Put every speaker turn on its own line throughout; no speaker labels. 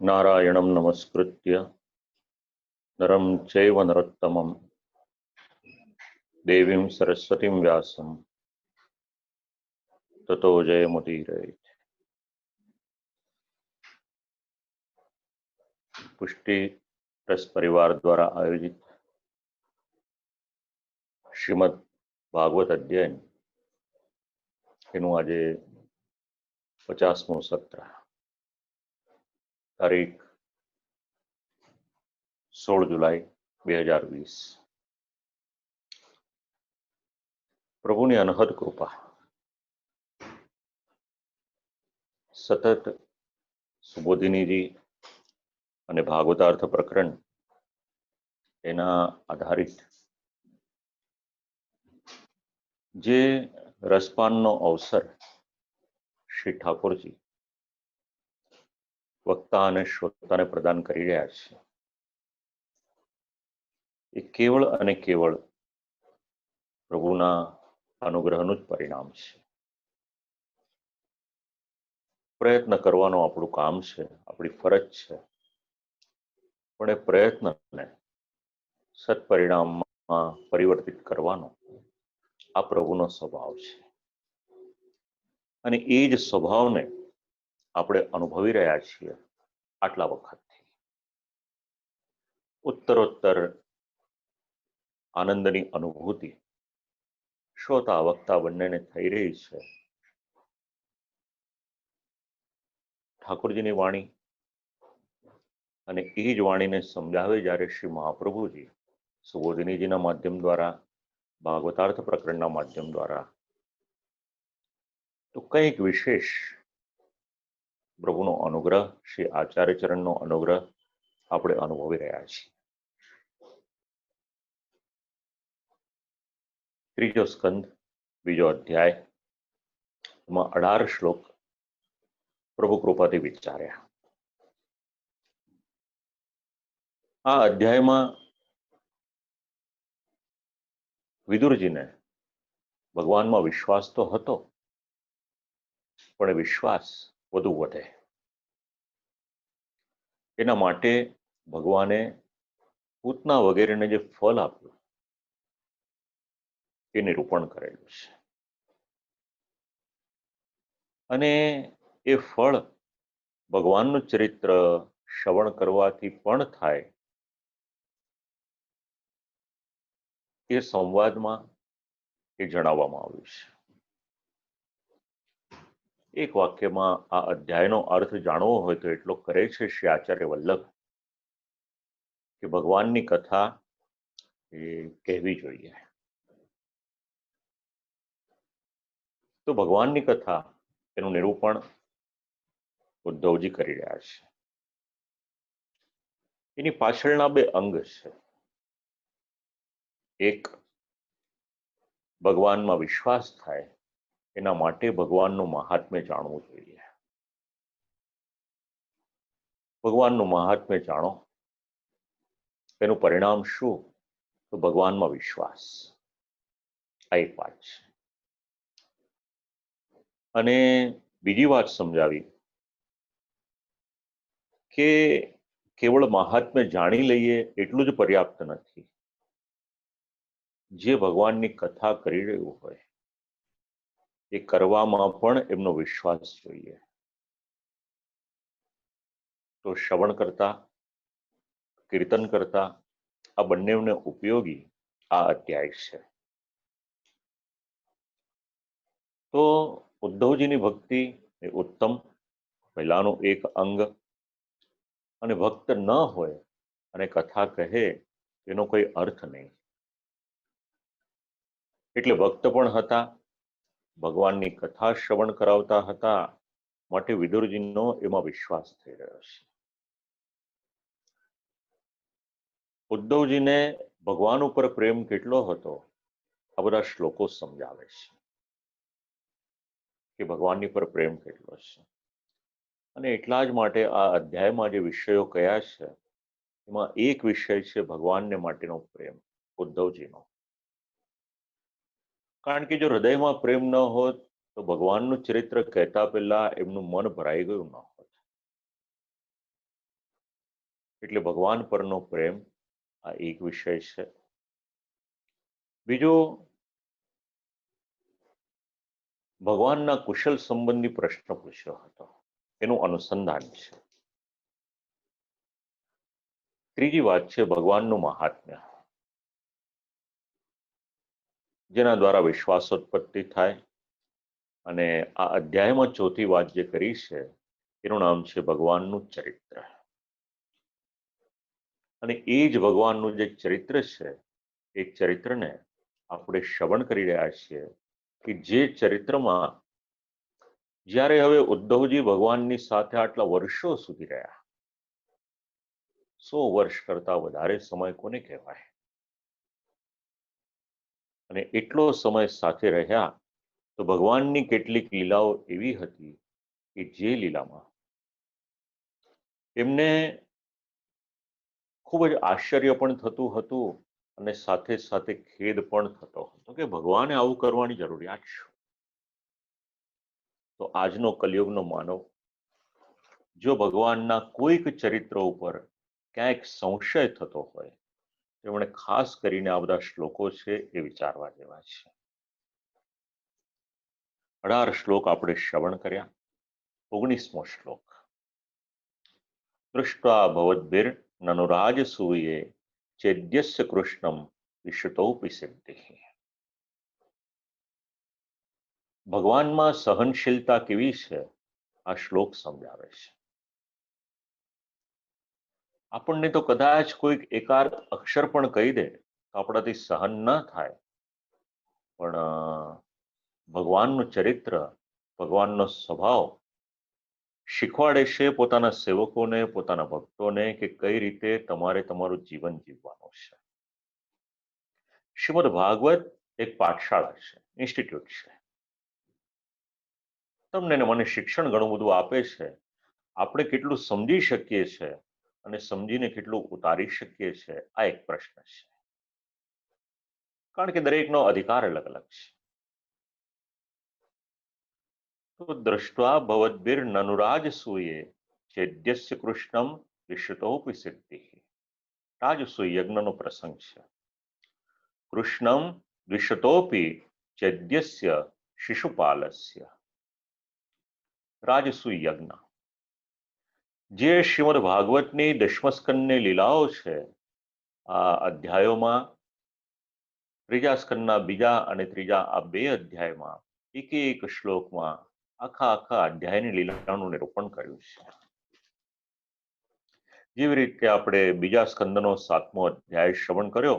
नारायणं नमस्कृत्य नरं चैव नरोत्तमं देवीं सरस्वतीं व्यासं ततो जयमुदीरयेत्। पुष्टि प्रेस परिवार द्वारा आयोजित श्रीमद् भागवत अध्ययन एनु आजे 50मो सत्र तारीख 16 जुलाई 2020। प्रभुनी अनहद कृपा सतत सुबोधिनीजी અને ભાગવતાર્થ પ્રકરણ એના આધારિત જે રસપાનનો અવસર શ્રી ઠાકોરજી વક્તા અને શ્રોતાને પ્રદાન કરી રહ્યા છે એ કેવળ અને કેવળ પ્રભુના અનુગ્રહનું જ પરિણામ છે। પ્રયત્ન કરવાનો આપણું કામ છે, આપણી ફરજ છે, પણ એ પ્રયત્નને સત્પરિણામમાં પરિવર્તિત કરવાનો આ પ્રભુનો સ્વભાવ છે અને એ જ સ્વભાવને આપણે અનુભવી રહ્યા છીએ આટલા વખતથી। ઉત્તરોત્તર આનંદની અનુભૂતિ શ્રોતા વક્તા બંનેને થઈ રહી છે। ઠાકોરજીની વાણી અને એ જ વાણીને સમજાવે જ્યારે શ્રી મહાપ્રભુજી સુબોધિનીજીના માધ્યમ દ્વારા, ભાગવતાર્થ પ્રકરણના માધ્યમ દ્વારા, તો કંઈક વિશેષ પ્રભુનો અનુગ્રહ, શ્રી આચાર્યચરણનો અનુગ્રહ આપણે અનુભવી રહ્યા છીએ। ત્રીજો સ્કંદ, બીજો અધ્યાય, એમાં 18 શ્લોક પ્રભુ કૃપાથી વિચાર્યા। આ અધ્યાયમાં વિદુરજીને ભગવાનમાં વિશ્વાસ તો હતો, પણ એ વિશ્વાસ વધુ વધે એના માટે ભગવાને પૂતના વગેરેને જે ફળ આપ્યું એ નિરૂપણ કરેલું છે અને એ ફળ ભગવાનનું ચરિત્ર શ્રવણ કરવાથી પણ થાય એ સંવાદમાં એ જણાવવામાં આવ્યું છે। એક વાક્યમાં આ અધ્યાયનો અર્થ જાણવો હોય તો એટલો કરે છે શ્રી આચાર્ય વલ્લભ કે ભગવાનની કથા એ કહેવી જોઈએ। તો ભગવાનની કથા એનું નિરૂપણ ઉદ્ધવજી કરી રહ્યા છે। એની પાછળના બે અંગ છે। એક, ભગવાનમાં વિશ્વાસ થાય એના માટે ભગવાનનું મહાત્મ્ય જાણવું જોઈએ। ભગવાનનું મહાત્મ્ય જાણો, એનું પરિણામ શું? તો ભગવાનમાં વિશ્વાસ। આ એક વાત છે અને બીજી વાત સમજાવી કે કેવળ મહાત્મ્ય જાણી લઈએ એટલું જ પર્યાપ્ત નથી। જે ભગવાનની કથા કરી રહ્યું હોય એ કરવામાં પણ એમનો વિશ્વાસ જોઈએ। તો શ્રવણ કરતા, કીર્તન કરતા આ બંનેને ઉપયોગી આ અધ્યાય છે। તો ઉદ્ધવજીની ભક્તિ એ ઉત્તમ, પહેલાનું એક અંગ, અને ભક્ત ન હોય અને કથા કહે એનો કોઈ અર્થ નહીં। એટલે ભક્ત પણ હતા, ભગવાનની કથા શ્રવણ કરાવતા હતા, માટે વિદુરજીનો એમાં વિશ્વાસ થઈ રહ્યો છે। ઉદ્ધવજીને ભગવાન ઉપર પ્રેમ કેટલો હતો આ બધા શ્લોકો સમજાવે છે કે ભગવાનની પર પ્રેમ કેટલો છે। અને એટલા જ માટે આ અધ્યાયમાં જે વિષયો કયા છે એમાં એક વિષય છે ભગવાનને માટેનો પ્રેમ ઉદ્ધવજીનો। કારણ કે જો હૃદયમાં પ્રેમ ન હોત તો ભગવાનનું ચરિત્ર કહેતા પહેલા એમનું મન ભરાઈ ગયું ન હોત. એટલે ભગવાન પરનો પ્રેમ આ એક વિષય છે. બીજો, ભગવાનના કુશલ સંબંધી પ્રશ્ન પૂછ્યો હતો, એનું અનુસંધાન છે. ત્રીજી વાત છે ભગવાનનું મહાત્મ્ય, જેના દ્વારા વિશ્વાસોત્પત્તિ થાય. અને આ અધ્યાયમાં ચોથી વાત જે કરી છે એનું નામ છે ભગવાનનું ચરિત્ર. અને એ જ ભગવાનનું જે ચરિત્ર છે એ ચરિત્રને આપણે શ્રવણ કરી રહ્યા છીએ કે જે ચરિત્રમાં જ્યારે હવે ઉદ્ધવજી ભગવાનની સાથે આટલા વર્ષો સુધી રહ્યા, 100 વર્ષ કરતા વધારે સમય કોને કહેવાય, અને એટલો સમય સાથે રહ્યા તો ભગવાનની કેટલીક લીલાઓ એવી હતી કે જે લીલામાં એમને ખૂબ જ આશ્ચર્ય પણ થતું હતું અને સાથે સાથે ખેદ પણ થતો હતો કે ભગવાને આવું કરવાની જરૂરિયાત છે. તો આજનો કલિયુગનો માનવ જો ભગવાનના કોઈક ચરિત્ર ઉપર ક્યાંક સંશય થતો હોય, તેમણે ખાસ કરીને આ બધા શ્લોકો છે એ વિચારવા જેવા છે. 18 શ્લોક આપણે શ્રવણ કર્યા. 19મો શ્લોક, દૃષ્ટ્વા ભવદ્ભિર નનુરાજસૂયે ચેદ્યસ્ય કૃષ્ણમ વિશુતોપી સિદ્ધિ. ભગવાનમાં સહનશીલતા કેવી છે આ શ્લોક સમજાવે છે. આપણને તો કદાચ કોઈક એકાદ અક્ષર પણ કહી દે તો આપણાથી સહન ન થાય, પણ ભગવાનનું ચરિત્ર, ભગવાનનો સ્વભાવ શીખવાડે છે પોતાના સેવકોને, પોતાના ભક્તોને કે કઈ રીતે તમારે તમારું જીવન જીવવાનું છે. શ્રીમદ ભાગવત એક પાઠશાળા છે, ઇન્સ્ટિટ્યૂટ છે. તમને ને મને શિક્ષણ ઘણું બધું આપે છે. આપણે કેટલું સમજી શકીએ છીએ અને સમજીને કેટલું ઉતારી શકીએ છીએ આ એક પ્રશ્ન છે. કારણ કે દરેકનો અધિકાર અલગ અલગ છે. તો દ્રષ્ટ્વા ભવદ્ભિર નનુરાજસૂયે ચેદ્યસ્ય કૃષ્ણમ વિશુતોપી સિદ્ધિ. રાજસૂય યજ્ઞનો પ્રસંગ છે. કૃષ્ણમ દ્વિશતોપી ચેદ્યસ્ય શિશુપાલસ્ય. રાજસૂય યજ્ઞ જે શ્રીમદ ભાગવતની દશમસ્કંદની લીલાઓ છે, આ અધ્યાયોમાં ત્રીજા સ્કંદના બીજા અને ત્રીજા આ બે અધ્યાયમાં એક એક શ્લોકમાં આખા અધ્યાયની લીલાનું નિરૂપણ કર્યું છે. જેવી રીતે આપણે બીજા સ્કંદનો 7મો અધ્યાય શ્રવણ કર્યો,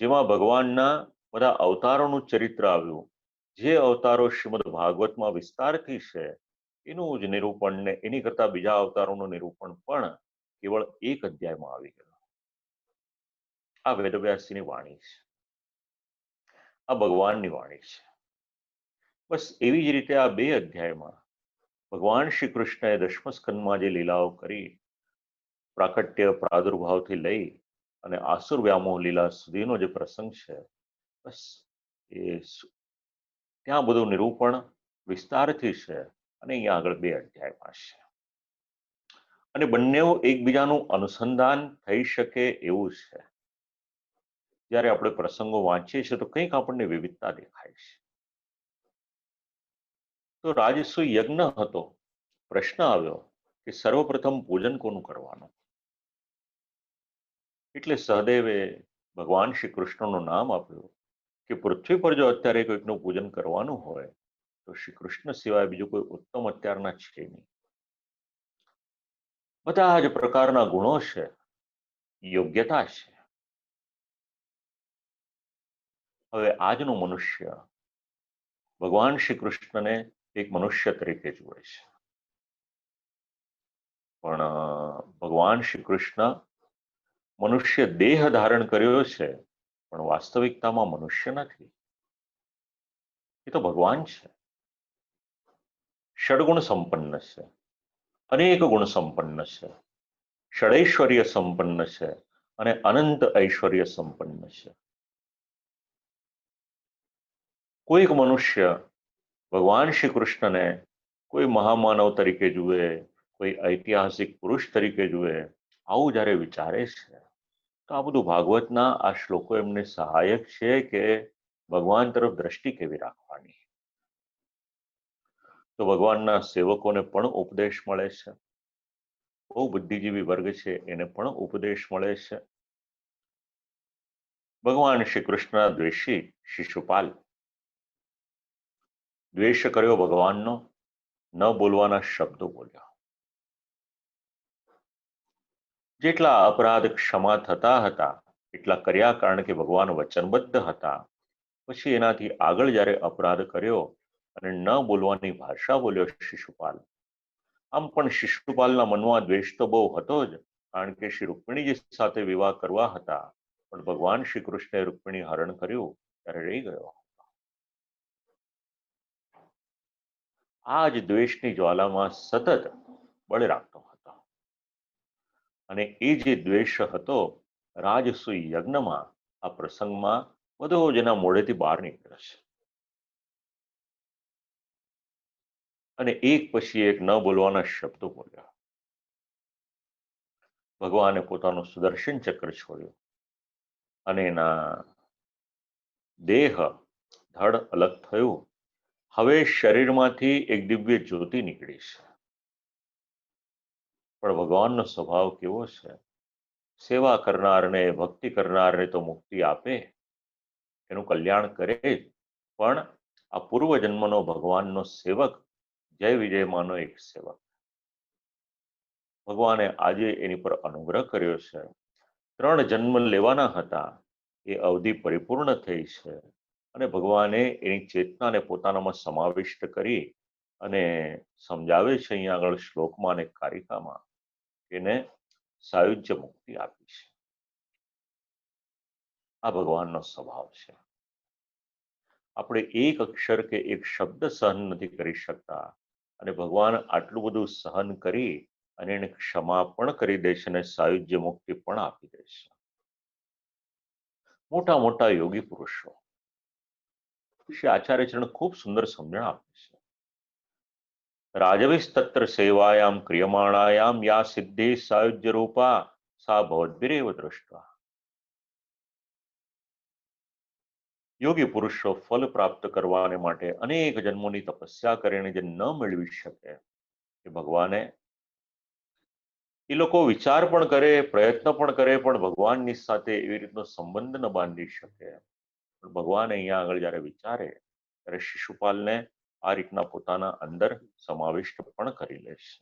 જેમાં ભગવાનના બધા અવતારોનું ચરિત્ર આવ્યું. જે અવતારો શ્રીમદ ભાગવતમાં વિસ્તારથી છે એનું જ નિરૂપણ ને એની કરતા બીજા અવતારોનું નિરૂપણ પણ કેવળ એક અધ્યાયમાં આવી ગયું. આ વેદવ્યાસજીની વાણી છે, આ ભગવાનની વાણી છે. બસ એવી જ રીતે આ બે અધ્યાયમાં ભગવાન શ્રી કૃષ્ણએ દશમસ્કંદમાં જે લીલાઓ કરી, પ્રાકટ્ય પ્રાદુર્ભાવથી લઈ અને આસુર વ્યામોહ લીલા સુધીનો જે પ્રસંગ છે, બસ એ ત્યાં બધું નિરૂપણ વિસ્તારથી છે અને અહીંયા આગળ બે અધ્યાયમાં છે. અને બંને એકબીજાનું અનુસંધાન થઈ શકે એવું છે. જ્યારે આપણે પ્રસંગો વાંચીએ છીએ તો કંઈક આપણને વિવિધતા દેખાય છે. તો રાજસૂય યજ્ઞ હતો. પ્રશ્ન આવ્યો કે સર્વપ્રથમ પૂજન કોનું કરવાનું? એટલે સહદેવે ભગવાન શ્રી કૃષ્ણનું નામ આપ્યું કે પૃથ્વી પર જો અત્યારે કોઈકનું પૂજન કરવાનું હોય તો શ્રી કૃષ્ણ સિવાય બીજું કોઈ ઉત્તમ અત્યારના છે નહીં. બધા જ પ્રકારના ગુણો છે, યોગ્યતા છે. હવે આજનો મનુષ્ય ભગવાન શ્રી કૃષ્ણને એક મનુષ્ય તરીકે જુએ છે, પણ ભગવાન શ્રી કૃષ્ણ મનુષ્ય દેહ ધારણ કર્યો છે, પણ વાસ્તવિકતામાં મનુષ્ય નથી. એ તો ભગવાન છે. ષડગુણ સંપન્ન છે, અનેક ગુણ સંપન્ન છે, ષડૈશ્વર્ય સંપન્ન છે અને અનંત ઐશ્વર્ય સંપન્ન છે. કોઈક મનુષ્ય ભગવાન શ્રી કૃષ્ણને કોઈ મહામાનવ તરીકે જુએ, કોઈ ઐતિહાસિક પુરુષ તરીકે જુએ, આવું જ્યારે વિચારે છે તો આ બધું ભાગવતના આ શ્લોકો એમને સહાયક છે કે ભગવાન તરફ દ્રષ્ટિ કેવી રાખવાની. તો ભગવાનના સેવકોને પણ ઉપદેશ મળે છે, બહુ બુદ્ધિજીવી વર્ગ છે એને પણ ઉપદેશ મળે છે. ભગવાન શ્રી કૃષ્ણના દ્વેષી શિશુપાલ, દ્વેષ કર્યો ભગવાનનો, ન બોલવાના શબ્દો બોલ્યા. જેટલા અપરાધ ક્ષમા થતા હતા એટલા કર્યા, કારણ કે ભગવાન વચનબદ્ધ હતા. પછી એનાથી આગળ જ્યારે અપરાધ કર્યો અને ન બોલવાની ભાષા બોલ્યો શિશુપાલ. આમ પણ શિશુપાલના મનમાં દ્વેષ તો બહુ હતો જ, કારણ કે શ્રી રૂકમિણીજી સાથે વિવાહ કરવા હતા, પણ ભગવાન શ્રી કૃષ્ણે રૂકમિણી હરણ કર્યું ત્યારે રહી ગયો. આ જ દ્વેષની જ્વાલામાં સતત બળે રાખતો હતો, અને એ જે દ્વેષ હતો રાજસૂય યજ્ઞમાં આ પ્રસંગમાં બધો જ એના મોઢેથી બહાર નીકળે છે. અને એક પછી એક ન બોલવાના શબ્દો બોલ્યા. ભગવાને પોતાનું સુદર્શન ચક્ર છોડ્યું અને એના દેહ ધડ અલગ થયું. હવે શરીરમાંથી એક દિવ્ય જ્યોતિ નીકળી છે. પણ ભગવાનનો સ્વભાવ કેવો છે? સેવા કરનારને, ભક્તિ કરનારને તો મુક્તિ આપે, એનું કલ્યાણ કરે જ, પણ આ પૂર્વજન્મનો ભગવાનનો સેવક, જય વિજયમાંનો એક સેવક, ભગવાને આજે એની પર અનુગ્રહ કર્યો છે. 3 જન્મ લેવાના હતા, એ અવધિ પરિપૂર્ણ થઈ છે, અને ભગવાને એની ચેતનાને પોતાનામાં સમાવિષ્ટ કરી અને સમજાવે છે અહીંયા આગળ શ્લોકમાં અને કારિકામાં, એને સાયુજ્ય મુક્તિ આપી છે. આ ભગવાનનો સ્વભાવ છે. આપણે એક અક્ષર કે એક શબ્દ સહન નથી કરી શકતા, અને ભગવાન આટલું બધું સહન કરી અને એને ક્ષમા પણ કરી દે છે અને સાયુજ્ય મુક્તિ પણ આપી દે છે. મોટા મોટા યોગી પુરુષો, શ્રી આચાર્ય ચરણ ખૂબ સુંદર સમજણ આપે છે. રાજવિસ્તત્ર સેવાયામ ક્રિયમાણાયામ યા સિદ્ધિ સાયુજ્ય રૂપા સા ભવદ્ભિરેવ દૃષ્ટા. યોગી પુરુષો ફલ પ્રાપ્ત કરવાને માટે અનેક જન્મોની તપસ્યા કરીને જે ન મેળવી શકે, એ ભગવાને, એ લોકો વિચાર પણ કરે, પ્રયત્ન પણ કરે, પણ ભગવાનની સાથે એવી રીતનો સંબંધ ન બાંધી શકે. પણ ભગવાન અહીંયા આગળ જ્યારે વિચારે ત્યારે શિશુપાલને આ રીતના પોતાના અંદર સમાવિષ્ટ પણ કરી લે છે.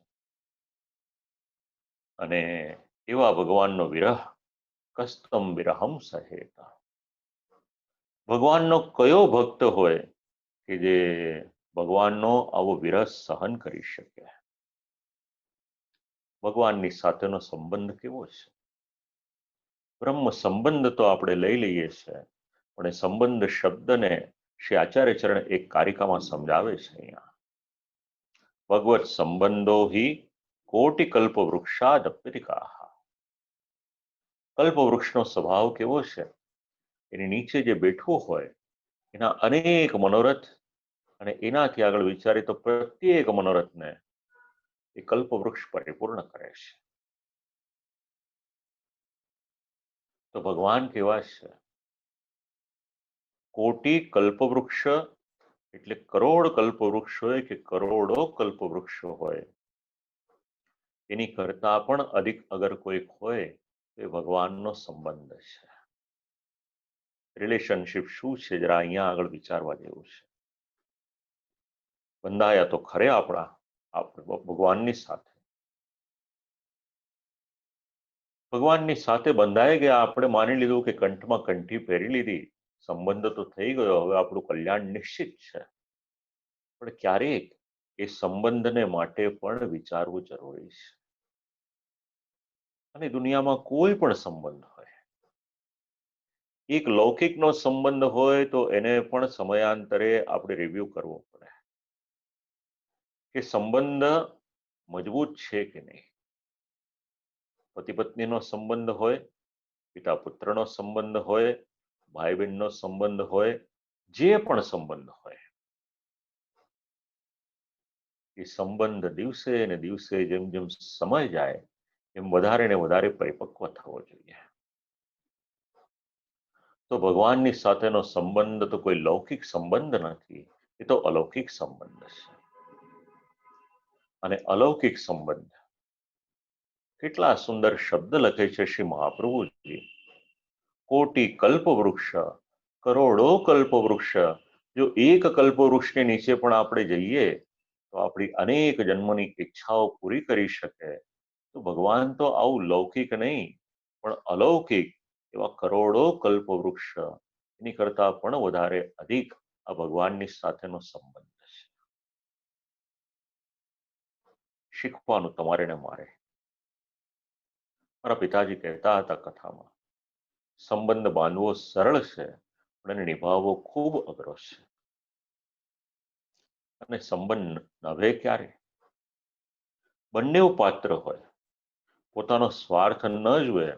અને એવા ભગવાનનો વિરહ, કસ્તમ વિરહમ સહેતા. ભગવાનનો કયો ભક્ત હોય કે જે ભગવાનનો આવો વિરહ સહન કરી શકે? ભગવાનની સાથેનો સંબંધ કેવો છે? બ્રહ્મ સંબંધ તો આપણે લઈ લઈએ છીએ, પણ એ સંબંધ શબ્દને શ્રી આચાર્ય ચરણ એક કારિકામાં સમજાવે છે. અહીંયા ભગવત સંબંધો હિ કોટિ કલ્પ વૃક્ષાદ અપ્યતિકા. કલ્પવૃક્ષનો સ્વભાવ કેવો છે? એની નીચે જે બેઠવું હોય એના અનેક મનોરથ, અને એનાથી આગળ વિચારી તો પ્રત્યેક મનોરથને એ કલ્પવૃક્ષ પરિપૂર્ણ કરે છે. તો ભગવાન કેવા છે? કોટી કલ્પવૃક્ષ એટલે કરોડ કલ્પવૃક્ષ હોય કે કરોડો કલ્પવૃક્ષો હોય, એની કરતા પણ અધિક અગર કોઈક હોય તો એ ભગવાનનો સંબંધ છે. રિલેશનશિપ શું છે જરા અહીંયા આગળ વિચારવા જેવું છે. બંધાયા તો ખરે આપણે ભગવાનની સાથે, ભગવાનની સાથે બંધાઈ ગયા. આપણે માની લીધું કે કંઠમાં કંઠી પહેરી લીધી, સંબંધ તો થઈ ગયો, હવે આપણું કલ્યાણ નિશ્ચિત છે. પણ ક્યારેક એ સંબંધને માટે પણ વિચારવું જરૂરી છે. અને દુનિયામાં કોઈ પણ સંબંધ હોય, એક લૌકિકનો સંબંધ હોય તો એને પણ સમયાંતરે આપણે રિવ્યુ કરવો પડે કે સંબંધ મજબૂત છે કે નહીં. પતિ પત્નીનો સંબંધ હોય, પિતા પુત્રનો સંબંધ હોય, ભાઈ બહેનનો સંબંધ હોય, જે પણ સંબંધ હોય, એ સંબંધ દિવસે ને દિવસે જેમ જેમ સમય જાય એમ વધારે ને વધારે પરિપક્વ થવો જોઈએ. તો ભગવાનની સાથેનો સંબંધ તો કોઈ લૌકિક સંબંધ નથી, એ તો અલૌકિક સંબંધ છે. અને અલૌકિક સંબંધ, કેટલા સુંદર શબ્દ લખે છે શ્રી મહાપ્રભુજી. કોટી કલ્પ વૃક્ષ, કરોડો કલ્પ વૃક્ષ, જો એક કલ્પ વૃક્ષની નીચે પણ આપણે જઈએ તો આપણી અનેક જન્મની ઈચ્છાઓ પૂરી કરી શકે. તો ભગવાન તો આવું લૌકિક નહીં પણ અલૌકિક એવા કરોડો કલ્પ વૃક્ષ, એની કરતા પણ વધારે અધિક આ ભગવાનની સાથેનો સંબંધ છે. શીખવાનું તમારે ને મારે. મારા પિતાજી કહેતા હતા કથામાં, સંબંધ બાંધવો સરળ છે પણ એને નિભાવવો ખૂબ અઘરો છે. અને સંબંધ નભે ક્યારે? બંને પાત્ર હોય, પોતાનો સ્વાર્થ ન જુએ,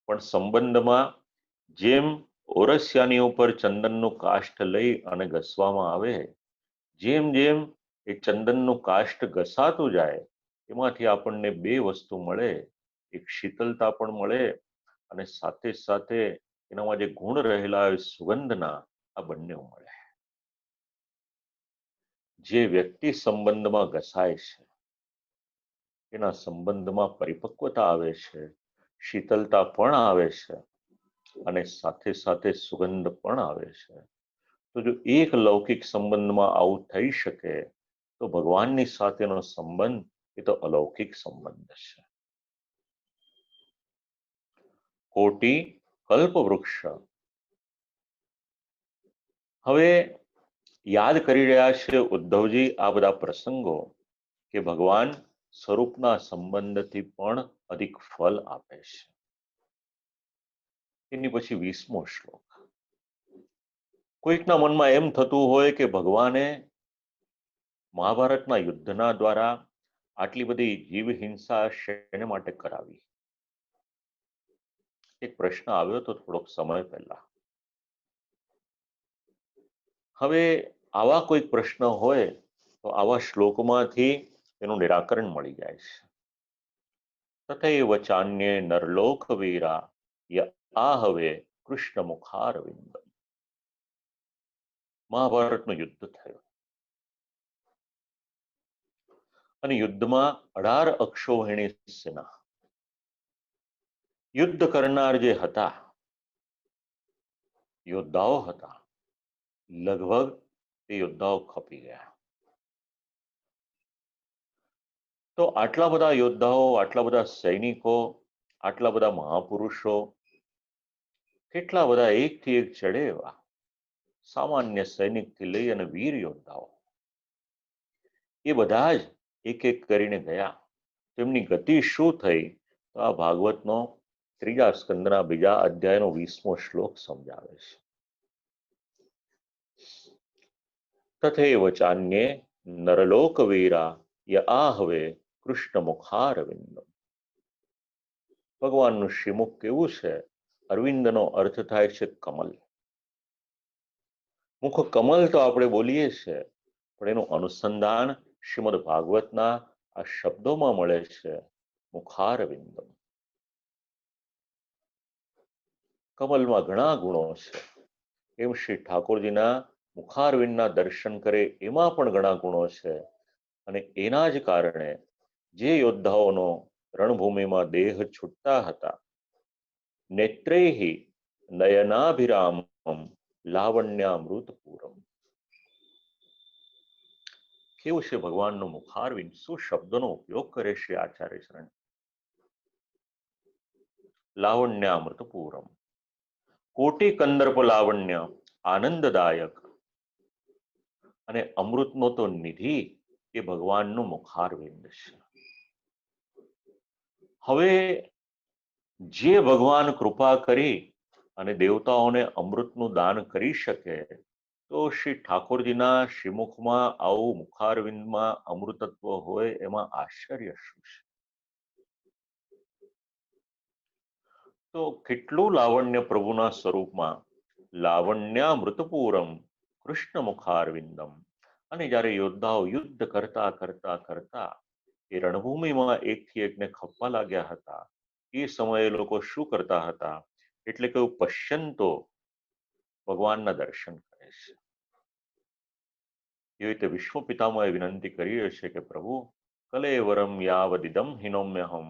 પણ સંબંધમાં જેમ ઓરસિયાની ઉપર ચંદનનું કાષ્ઠ લઈ અને ઘસવામાં આવે, જેમ જેમ એ ચંદનનું કાષ્ઠ ઘસાતું જાય એમાંથી આપણને બે વસ્તુ મળે, એક શીતલતા પણ મળે અને સાથે સાથે એનામાં જે ગુણ રહેલા હોય સુગંધના, આ બંને મળે. જે વ્યક્તિ સંબંધમાં ઘસાય છે એના સંબંધમાં પરિપક્વતા આવે છે, શીતલતા પણ આવે છે અને સાથે સાથે સુગંધ પણ આવે છે. તો જો એક લૌકિક સંબંધમાં આવું થઈ શકે તો ભગવાનની સાથેનો સંબંધ એ તો અલૌકિક સંબંધ છે. કોટી કલ્પ વૃક્ષ. હવે યાદ કરી રહ્યા છે ઉદ્ધવજી આ બધા પ્રસંગો કે ભગવાન સ્વરૂપના સંબંધથી પણ અધિક ફલ આપે છે. એની પછી 20મો શ્લોક. કોઈકના મનમાં એમ થતું હોય કે ભગવાને મહાભારતના યુદ્ધના દ્વારા આટલી બધી જીવ હિંસા શેને માટે કરાવી? એક પ્રશ્ન આવ્યો તો થોડોક સમય પહેલા. હવે આવા કોઈ પ્રશ્ન હોય તો આવા શ્લોકમાંથી એનું નિરાકરણ મળી જાય છે. તથૈવ ચાન્યે નરલોક વીરા ય આહવે કૃષ્ણ મુખારવિંદ. મહાભારતનું યુદ્ધ થયું અને યુદ્ધમાં 18 અક્ષૌહિણી સેના, યુદ્ધ કરનાર જે હતા યોદ્ધાઓ હતા, લગભગ તે યોદ્ધાઓ ખપી ગયા. તો આટલા બધા યોદ્ધાઓ, આટલા બધા સૈનિકો, આટલા બધા મહાપુરુષો, કેટલા બધા એકથી એક ચડે એવા સામાન્ય સૈનિકથી લઈ અને વીર યોદ્ધાઓ, એ બધા જ એક એક કરીને ગયા. તેમની ગતિ શું થઈ તો આ ભાગવતનો 3જા સ્કંદના 2જા અધ્યાયનો 20મો શ્લોક સમજાવે છે. તથૈવ ચાન્યે નરલોક વીરા ય આહવે કૃષ્ણ મુખારવિંદ. ભગવાનનું શ્રીમુખ કેવું છે? અરવિંદનો અર્થ થાય છે કમલ. મુખ કમલ તો આપણે બોલીએ છીએ પણ એનું અનુસંધાન શ્રીમદ ભાગવતના આ શબ્દોમાં મળે છે, મુખારવિંદમ. કમલમાં ઘણા ગુણો છે, એમ શ્રી ઠાકોરજીના મુખારવિંદના દર્શન કરે એમાં પણ ઘણા ગુણો છે. અને એના જ કારણે જે યોદ્ધાઓનો રણભૂમિમાં દેહ છૂટતા હતા, નેત્રૈહિ નયનાભિરામમ લાવણ્યામૃતપૂરમ. કેવું છે ભગવાનનું મુખારવિંદ? શું શબ્દનો ઉપયોગ કરે છે આચાર્ય શરણ? લાવણ્યામૃતપૂરમ. કોટી કંદર્પ લાવણ્ય, આનંદદાયક. અને અમૃતનો તો નિધિ એ ભગવાનનું મુખારવિંદ છે. હવે જે ભગવાન કૃપા કરી અને દેવતાઓને અમૃતનું દાન કરી શકે, તો શ્રી ઠાકોરજીના શ્રીમુખમાં આવું મુખારવિંદમાં અમૃતત્વ હોય એમાં આશ્ચર્ય શું છે? તો કેટલું લાવણ્ય પ્રભુના સ્વરૂપમાં. લાવણ્યામૃતપૂરમ કૃષ્ણ મુખારવિંદમ. અને જ્યારે યોદ્ધાઓ યુદ્ધ કરતા કરતા કરતા એ રણભૂમિમાં એકથી એકને ખપવા લાગ્યા હતા, એ સમયે લોકો શું કરતા હતા? એટલે કે પશ્યંતો ભગવાનના દર્શન કરે છે. એવી રીતે વિશ્વ પિતામહે વિનંતી કરી હશે કે પ્રભુ કલેવરમ યાવદિદમ હિનોમ્યહમ,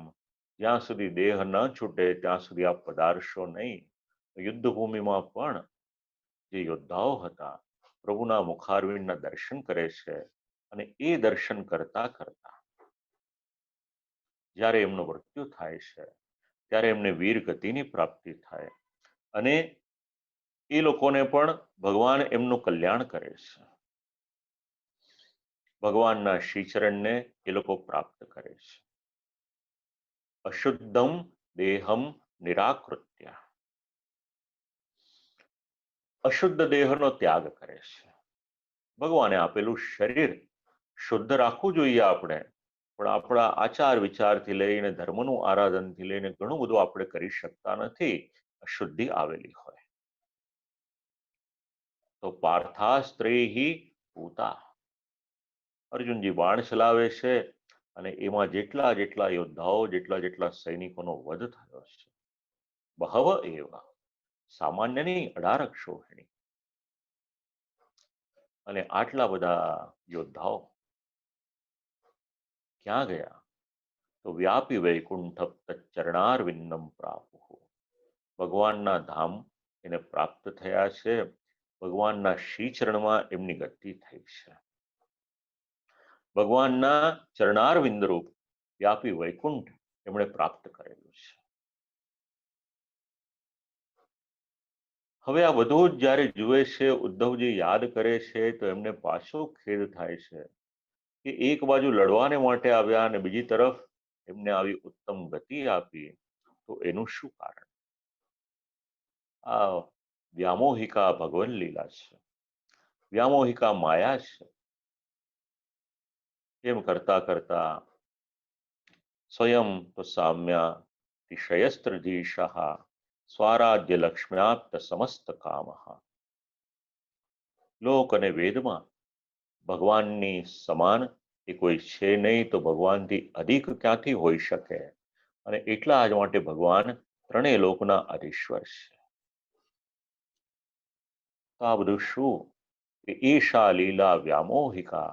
જ્યાં સુધી દેહ ન છૂટે ત્યાં સુધી આપ પધારશો નહીં. યુદ્ધભૂમિમાં પણ જે યોદ્ધાઓ હતા પ્રભુના મુખારવિંદના દર્શન કરે છે, અને એ દર્શન કરતા કરતા જ્યારે એમનું મૃત્યુ થાય છે ત્યારે એમને વીર ગતિની પ્રાપ્તિ થાય, અને એ લોકોને પણ ભગવાન એમનું કલ્યાણ કરે છે. ભગવાનના શ્રીચરણને એ લોકો પ્રાપ્ત કરે છે. અશુદ્ધમ દેહમ નિરાકૃત્ય, અશુદ્ધ દેહનો ત્યાગ કરે છે. ભગવાને આપેલું શરીર શુદ્ધ રાખવું જોઈએ આપણે, પણ આપણા આચાર વિચારથી લઈને ધર્મનું આરાધનથી લઈને ઘણું બધું આપણે કરી શકતા નથી, અશુદ્ધિ આવેલી હોય તો. પાર્થાસ્ત્રેહી પૂતા, અર્જુનજી બાણ ચલાવે છે અને એમાં જેટલા જેટલા યોદ્ધાઓ, જેટલા જેટલા સૈનિકોનો વધ થયો છે, બહવ એવા, સામાન્ય નહીં, 18 અક્ષોહિણી. અને આટલા બધા યોદ્ધાઓ ક્યાં ગયા? તો વ્યાપી વૈકુંઠ ચરણારવિંદમ પ્રાપુ, ભગવાનના ધામ એને પ્રાપ્ત થયા છે. ભગવાનના શ્રીચરણમાં એમની ગતિ થઈ છે. ભગવાનના ચરણારવિંદ રૂપ વ્યાપી વૈકુંઠ એમણે પ્રાપ્ત કરેલું છે. હવે આ બધું જ જ્યારે જુએ છે, ઉદ્ધવજી યાદ કરે છે, તો એમને પાછો ખેદ થાય છે કે એક બાજુ લડવાને માટે આવ્યા અને બીજી તરફ એમને આવી ઉત્તમ ગતિ આપી, તો એનું શું કારણ? આ વ્યામોહિકા ભગવન લીલા છે, વ્યામોહિકા માયા છે. એમ કરતા કરતા સ્વયં તો સામ્યા તિશયસ્ત્રધીશઃ સ્વરાજ્ય લક્ષ્મ્યાપ્ત સમસ્ત કામ. લોક અને વેદમાં ભગવાનની સમાન એ કોઈ છે નહીં, તો ભગવાનથી અધિક ક્યાંથી હોઈ શકે? અને એટલા જ માટે ભગવાન ત્રણેય લોકના અધીશ્વર છે. તો આ બધું શું? કે ઈશા લીલા વ્યામોહિકા,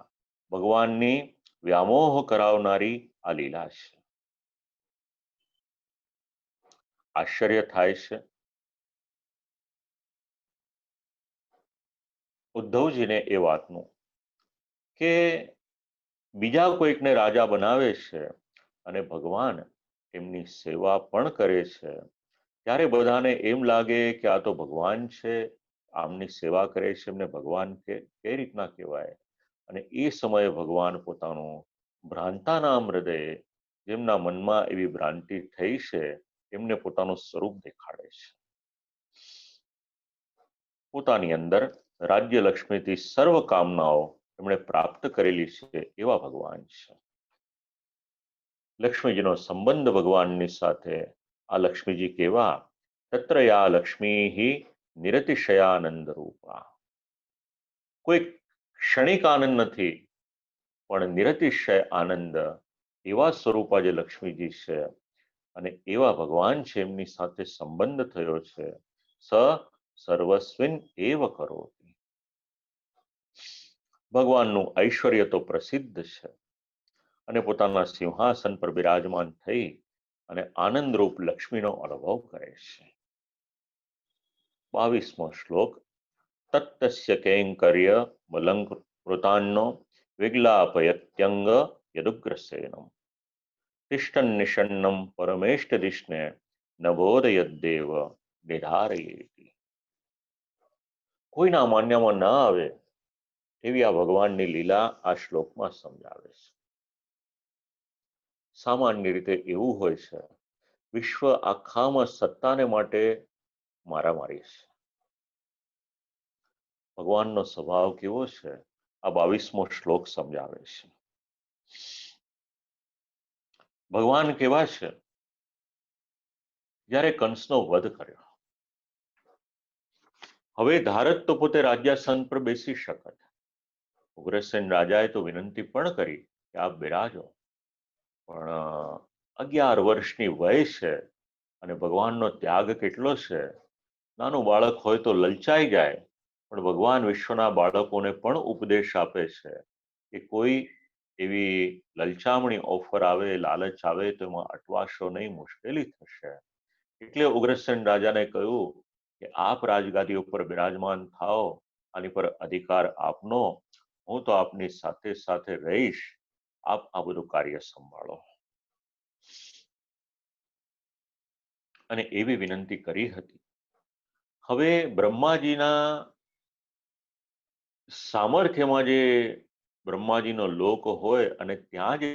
ભગવાનની વ્યામોહ કરાવનારી આ લીલા છે. આશ્ચર્ય થાય છે ઉદ્ધવજીને એ વાતનું કે બીજા કોઈકને રાજા બનાવે છે અને ભગવાન એમની સેવા પણ કરે છે, ત્યારે બધાને એમ લાગે કે આ તો ભગવાન છે, આમની સેવા કરે છે, એમને ભગવાન કઈ રીતના કહેવાય? અને એ સમયે ભગવાન પોતાનું ભ્રાંતાના હૃદયે, જેમના મનમાં એવી ભ્રાંતિ થઈ છે, એમને પોતાનું સ્વરૂપ દેખાડે છે. પોતાની અંદર રાજ્ય લક્ષ્મીથી સર્વ કામનાઓ એમણે પ્રાપ્ત કરેલી છે એવા ભગવાન છે. લક્ષ્મીજીનો સંબંધ ભગવાનની સાથે. આ લક્ષ્મીજી કેવા? તત્ર યા લક્ષ્મી નિરતિશયાનંદ રૂપા, કોઈ ક્ષણિક આનંદ નથી, પણ નિરતિશય આનંદ એવા સ્વરૂપા જે લક્ષ્મીજી છે, અને એવા ભગવાન છે, એમની સાથે સંબંધ થયો છે. સ સર્વસ્વિન એવ કરોતિ, ભગવાનનું ઐશ્વર્ય તો પ્રસિદ્ધ છે, અને પોતાના સિંહાસન પર બિરાજમાન થઈ અને આનંદરૂપ લક્ષ્મીનો અનુભવ કરે છે. 22મો શ્લોક. તત્તસ્ય કૈંકર્ય મલંકૃતાન્નો વિગ્લાપયત્યંગ યદુગ્રસેનમ તિષ્ઠન નિષન્નમ પરમેષ્ટદિષ્ણે નભોદયદ્દેવ નિધારયેતિ. કોઈના માન્યમાં ન આવે એવી આ ભગવાનની લીલા આ શ્લોકમાં સમજાવે છે. સામાન્ય રીતે એવું હોય છે, વિશ્વ આખામાં સત્તાને માટે મારામારી છે. ભગવાનનો સ્વભાવ કેવો છે? આ 22મો શ્લોક સમજાવે છે. ભગવાન કેવા છે? જ્યારે કંસનો વધ કર્યો, હવે ધારત તો પોતે રાજ્યાસન પર બેસી શકત, ઉગ્રસેન રાજાએ તો વિનંતી પણ કરી કે આપ બિરાજો, પણ 11 વર્ષની વય છે અને ભગવાનનો ત્યાગ કેટલો છે. નાનું બાળક હોય તો લલચાઈ જાય, પણ ભગવાન વિશ્વના બાળકોને પણ ઉપદેશ આપે છે કે કોઈ એવી લલચામણી ઓફર આવે, લાલચ આવે તો એમાં અટવાશો નહીં, મુશ્કેલી થશે. એટલે ઉગ્રસેન રાજાને કહ્યું કે આપ રાજગાદી ઉપર બિરાજમાન થાઓ, આની પર અધિકાર આપનો, હું તો આપની સાથે સાથે રહીશ, આપ આ બધું કાર્ય સંભાળો. અને એવી વિનંતી કરી હતી. હવે બ્રહ્માજીના સામર્થ્યમાં જે બ્રહ્માજીનો લોક હોય અને ત્યાં જે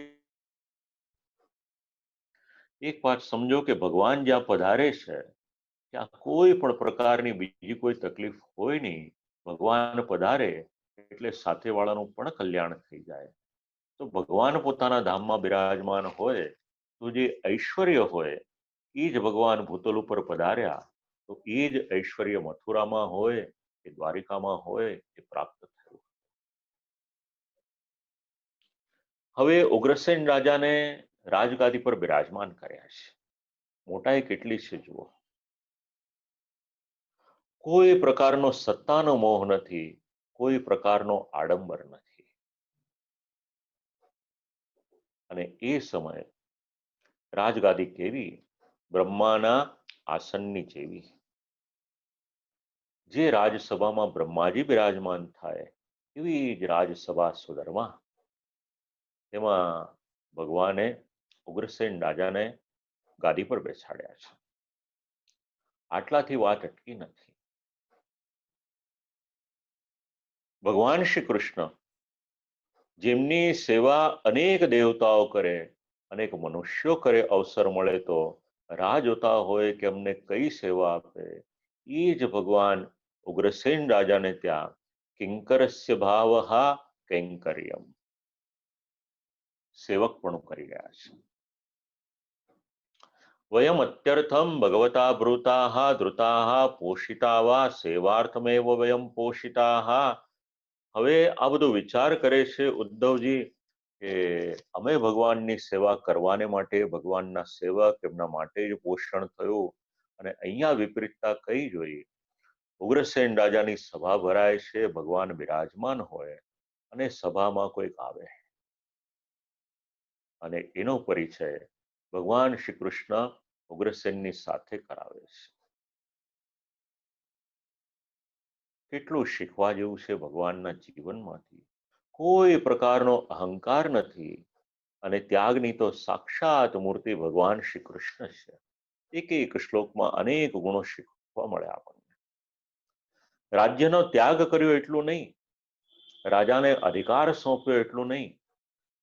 એક વાત સમજો કે ભગવાન જ્યાં પધારે છે ત્યાં કોઈ પણ પ્રકારની બીજી કોઈ તકલીફ હોય નહીં. ભગવાન પધારે એટલે સાથેવાળાનું પણ કલ્યાણ થઈ જાય. તો ભગવાન પોતાના ધામમાં બિરાજમાન હોય તો જે ઐશ્વર્ય હોય એ જ ભગવાન ભૂતલ ઉપર પધાર્યા તો એ જ ઐશ્વર્ય મથુરામાં હોય કે દ્વારિકામાં હોય એ પ્રાપ્ત થયું. હવે ઉગ્રસેન રાજાને રાજગાદી પર બિરાજમાન કર્યા છે. મોટાઈ કેટલી છે જુઓ. કોઈ પ્રકારનો સત્તાનો મોહ નથી, કોઈ પ્રકારનો આડંબર નથી. અને એ સમયે રાજગાદી કેવી? બ્રહ્માના આસનની જેવી. જે રાજસભામાં બ્રહ્માજી બિરાજમાન થાય એવી જ રાજસભા સુધર્મા. તેમાં ભગવાને ઉગ્રસેન રાજાને ગાદી પર બેસાડ્યા છે. આટલાથી વાત અટકી નથી. ભગવાન શ્રી કૃષ્ણ જેમની સેવા અનેક દેવતાઓ કરે, અનેક મનુષ્યો કરે, અવસર મળે તો રાહ જોતા હોય કે અમને કઈ સેવા આપે, એ જ ભગવાન ઉગ્રસેન રાજાને ત્યાં કિંકરસ્ય ભાવહા કૈંકર્યમ સેવકપણું કરી રહ્યા છે. વયમ અત્યર્થમ ભગવતા ભૃતાઃ ધૃતાઃ પોષિતા વા સેવાર્થમેવ વયમ પોષિતાઃ. હવે આ બધો વિચાર કરે છે ઉદ્ધવજી કે અમે ભગવાનની સેવા કરવાને માટે ભગવાનના સેવક, એમના માટે જ પોષણ થયું. અને અહીંયા વિપરીતતા કઈ જોઈ? ઉગ્રસેન રાજાની સભા ભરાય છે, ભગવાન બિરાજમાન હોય અને સભામાં કોઈક આવે અને એનો પરિચય ભગવાન શ્રી કૃષ્ણ ઉગ્રસેનની સાથે કરાવે છે. કેટલું શીખવા જેવું છે ભગવાનના જીવનમાંથી. કોઈ પ્રકારનો અહંકાર નથી અને ત્યાગની તો સાક્ષાત મૂર્તિ ભગવાન શ્રી કૃષ્ણ છે. એક એક શ્લોકમાં અનેક ગુણો શીખવા મળે આપણને. રાજ્યનો ત્યાગ કર્યો એટલું નહીં, રાજાને અધિકાર સોંપ્યો એટલું નહીં,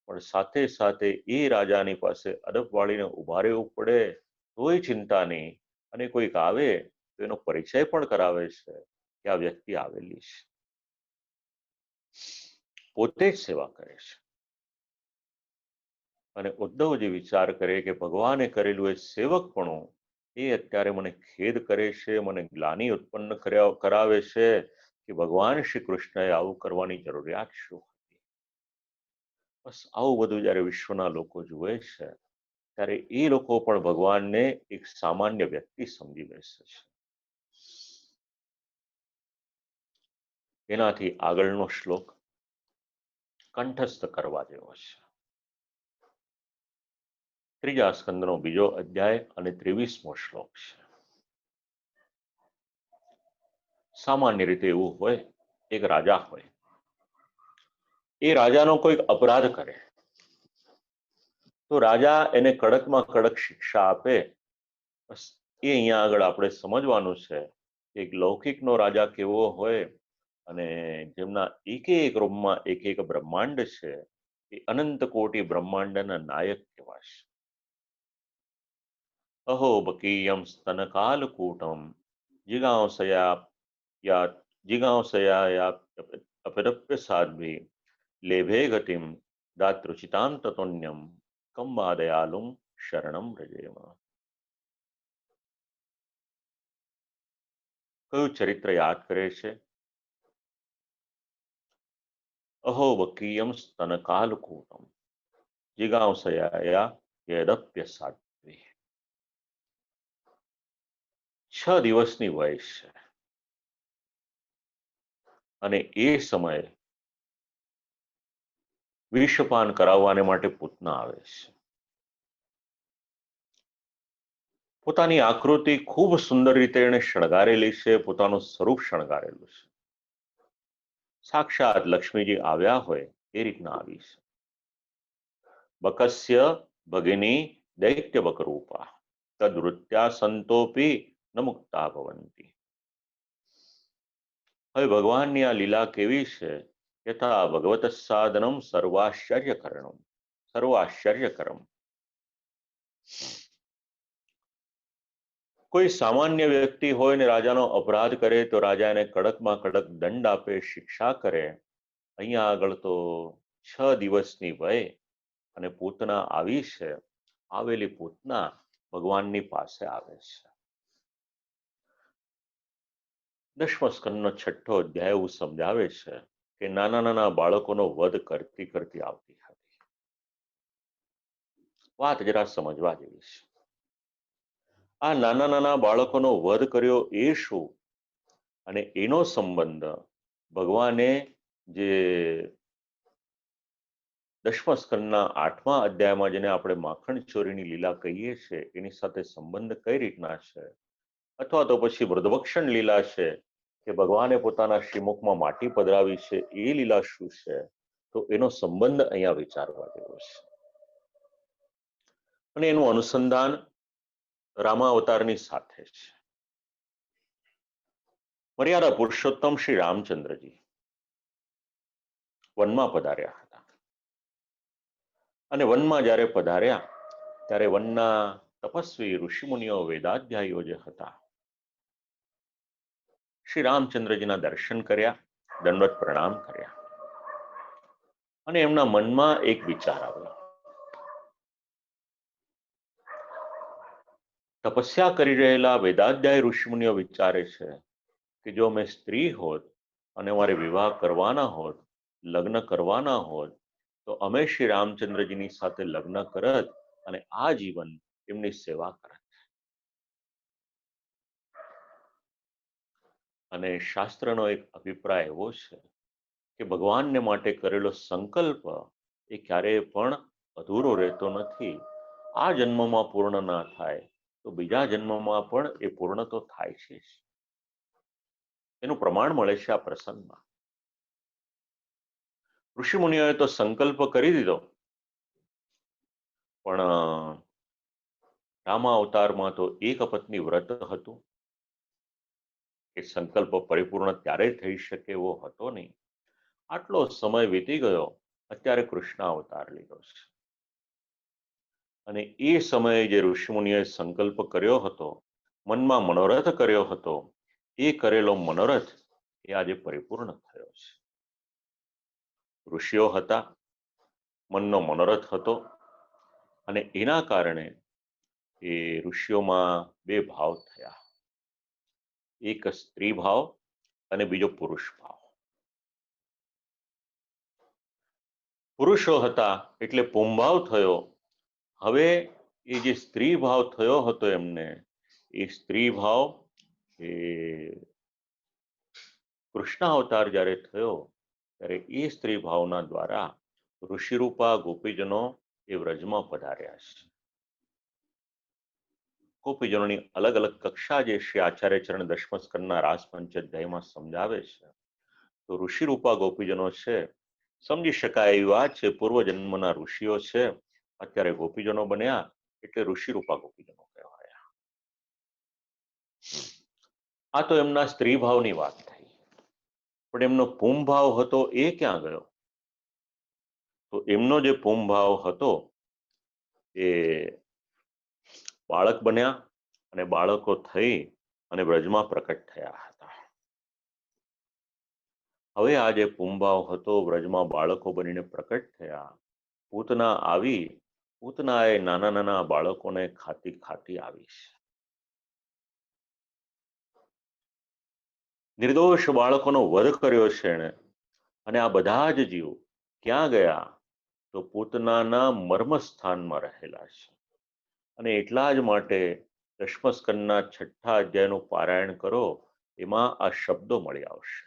પણ સાથે સાથે એ રાજાની પાસે અદબ વાળીને ઉભા રહેવું પડે તોય ચિંતા નહીં. અને કોઈક આવે તો એનો પરિચય પણ કરાવે છે કે આ વ્યક્તિ આવેલી છે. પોતે જ સેવા કરે છે. અને ઉદ્ધવજી વિચાર કરે કે ભગવાને કરેલું એ સેવકપણું એ અત્યારે મને ખેદ કરે છે, મને ગ્લાનિ ઉત્પન્ન કરાવે છે કે ભગવાન શ્રી કૃષ્ણએ આવું કરવાની જરૂરિયાત શું હતી. બસ આવું બધું જ્યારે વિશ્વના લોકો જુએ છે ત્યારે એ લોકો પણ ભગવાનને એક સામાન્ય વ્યક્તિ સમજી બેસે છે. એનાથી આગળનો શ્લોક કંઠસ્થ કરવા જેવો છે. ત્રીજા સ્કંદનો બીજો અધ્યાય અને 23મો શ્લોક છે. સામાન્ય રીતે એવું હોય, એક રાજા હોય, એ રાજાનો કોઈક અપરાધ કરે તો રાજા એને કડકમાં કડક શિક્ષા આપે. બસ એ અહીંયા આગળ આપણે સમજવાનું છે કે એક લૌકિકનો રાજા કેવો હોય અને જેમના એક એક રૂમમાં એક એક બ્રહ્માંડ છે, એ અનંત કોટી બ્રહ્માંડના નાયક કહેવાશે. અહો બકીયમ સ્તનકાલકૂટમ જિગાંસયા યા જિગાંસયા અપરપ્ય સાધ્વી લેભે ગતિમ દાતૃચિતામ તતોન્યમ કંબાદયાલુમ શરણમ રજેમ. કયું ચરિત્ર યાદ કરે છે? અહો બકીયમ સ્તનકાલકૂટમ જિગાંસયા યદપ્ય સાધ્વી. 6 દિવસની વય છે અને એ સમયે વિષપાન કરાવવાને માટે પૂતના આવે છે. પોતાની આકૃતિ ખૂબ સુંદર રીતે એને શણગારેલી છે, પોતાનું સ્વરૂપ શણગારેલું છે. સાક્ષાત લક્ષ્મીજી આવ્યા હોય એ રીતના આવી છે. બકસ્ય ભગિની દૈત્ય બકરૂપા તદવૃત્યા સંતોપી ન મુક્તા ભવંતી. હવે ભગવાનની આ લીલા કેવી છે? યથા ભગવત સાધનમ સર્વાશ્ચર્યકરમ. કોઈ સામાન્ય વ્યક્તિ હોય ને રાજાનો અપરાધ કરે તો રાજા એને કડકમાં કડક દંડ આપે, શિક્ષા કરે. અહીંયા આગળ તો 6 દિવસની વય અને પૂતના આવી છે. આવેલી પૂતના ભગવાનની પાસે આવે છે. 10મા સ્કંદનો 6ઠ્ઠો અધ્યાય એવું સમજાવે છે કે નાના નાના બાળકોનો વધ કરતી કરતી આવતી હતી. વાત જરા સમજવા જેવી છે. આ નાના નાના બાળકોનો વધ કર્યો એ શું, અને એનો સંબંધ ભગવાને જે 10મા સ્કંદના 8મા અધ્યાયમાં જેને આપણે માખણ ચોરીની લીલા કહીએ છીએ એની સાથે સંબંધ કઈ રીતના છે, અથવા તો પછી વૃદ્ધભક્ષણ લીલા છે કે ભગવાને પોતાના શ્રીમુખમાં માટી પધરાવી છે, એ લીલા શું છે, તો એનો સંબંધ અહીંયા વિચારવા જેવો છે. અને એનું અનુસંધાન રામાવતારની સાથે છે. મર્યાદા પુરુષોત્તમ શ્રી રામચંદ્રજી વનમાં પધાર્યા હતા. અને વનમાં જ્યારે પધાર્યા ત્યારે વનના તપસ્વી ઋષિમુનિઓ વેદાધ્યાયીઓ જે હતા, શ્રી રામચંદ્રજીના દર્શન કર્યા, દંડવત પ્રણામ કર્યા. અને એમના મનમાં એક વિચાર આવ્યો. તપસ્યા કરી રહેલા વેદાધ્યાયી ઋષિમુનિઓ વિચારે છે કે જો મેં સ્ત્રી હોત અને મારે વિવાહ કરવાના હોત, લગ્ન કરવાના હોત, તો અમે શ્રી રામચંદ્રજીની સાથે લગ્ન કરત અને આ જીવન એમની સેવા કરત. અને શાસ્ત્રનો એક અભિપ્રાય એવો છે કે ભગવાનને માટે કરેલો સંકલ્પ એ ક્યારેય પણ અધૂરો રહેતો નથી. આ જન્મમાં પૂર્ણ ના થાય તો બીજા જન્મમાં પણ એ પૂર્ણ તો થાય છે. એનું પ્રમાણ મળે છે આ પ્રસંગમાં. ઋષિમુનિઓએ તો સંકલ્પ કરી દીધો, પણ રામા અવતારમાં તો એક પત્ની વ્રત હતું. એ સંકલ્પ પરિપૂર્ણ ત્યારે થઈ શકે એવો હતો નહીં. આટલો સમય વીતી ગયો, અત્યારે કૃષ્ણ અવતાર લીધો છે. અને એ સમયે જે ઋષિમુનિએ સંકલ્પ કર્યો હતો, મનમાં મનોરથ કર્યો હતો, એ કરેલો મનોરથ એ આજે પરિપૂર્ણ થયો છે. ઋષિઓ હતા, મનનો મનોરથ હતો, અને એના કારણે એ ઋષિઓમાં બે ભાવ થયા. એક સ્ત્રી ભાવ અને બીજો પુરુષ ભાવ. પુરુષો હતા એટલે પુંભાવ થયો. હવે એ જે સ્ત્રી ભાવ થયો હતો એમને, એ સ્ત્રી ભાવ એ કૃષ્ણ અવતાર જ્યારે થયો ત્યારે એ સ્ત્રી ભાવના દ્વારા ઋષિરૂપા ગોપીજનો એ વ્રજમાં પધાર્યા છે. ગોપીજનોની અલગ અલગ કક્ષા જે શ્રી આચાર્ય ચરણ 10મા સ્કંદના રાસ પંચાધ્યાયમાં સમજાવે છે. તો ઋષિરૂપા ગોપીજનો છે, સમજી શકાય એવી વાત છે, પૂર્વજન્મના ઋષિઓ છે, અત્યારે ગોપીજનો બન્યા એટલે ઋષિરૂપા ગોપીજનો કહેવાયા. આ તો એમના સ્ત્રી ભાવની વાત થઈ, પણ એમનો પુંભાવ હતો એ ક્યાં ગયો? તો એમનો જે પુંભાવ હતો એ બાળક બન્યા અને બાળકો થઈ અને વ્રજમાં પ્રકટ થયા હતા. હવે આ જે પુંભાવ હતો વ્રજમાં બાળકો બનીને પ્રકટ થયા. પૂતના આવી, પૂતનાએ નાના નાના બાળકોને ખાતી ખાતી આવી છે. નિર્દોષ બાળકોનો વધ કર્યો છે એણે, અને આ બધા જ જીવો ક્યાં ગયા? તો પૂતનાના મર્મસ્થાનમાં રહેલા છે. અને એટલા જ માટે દશમસ્કંદના 6ઠ્ઠા અધ્યાયનું પારાયણ કરો, એમાં આ શબ્દો મળી આવશે.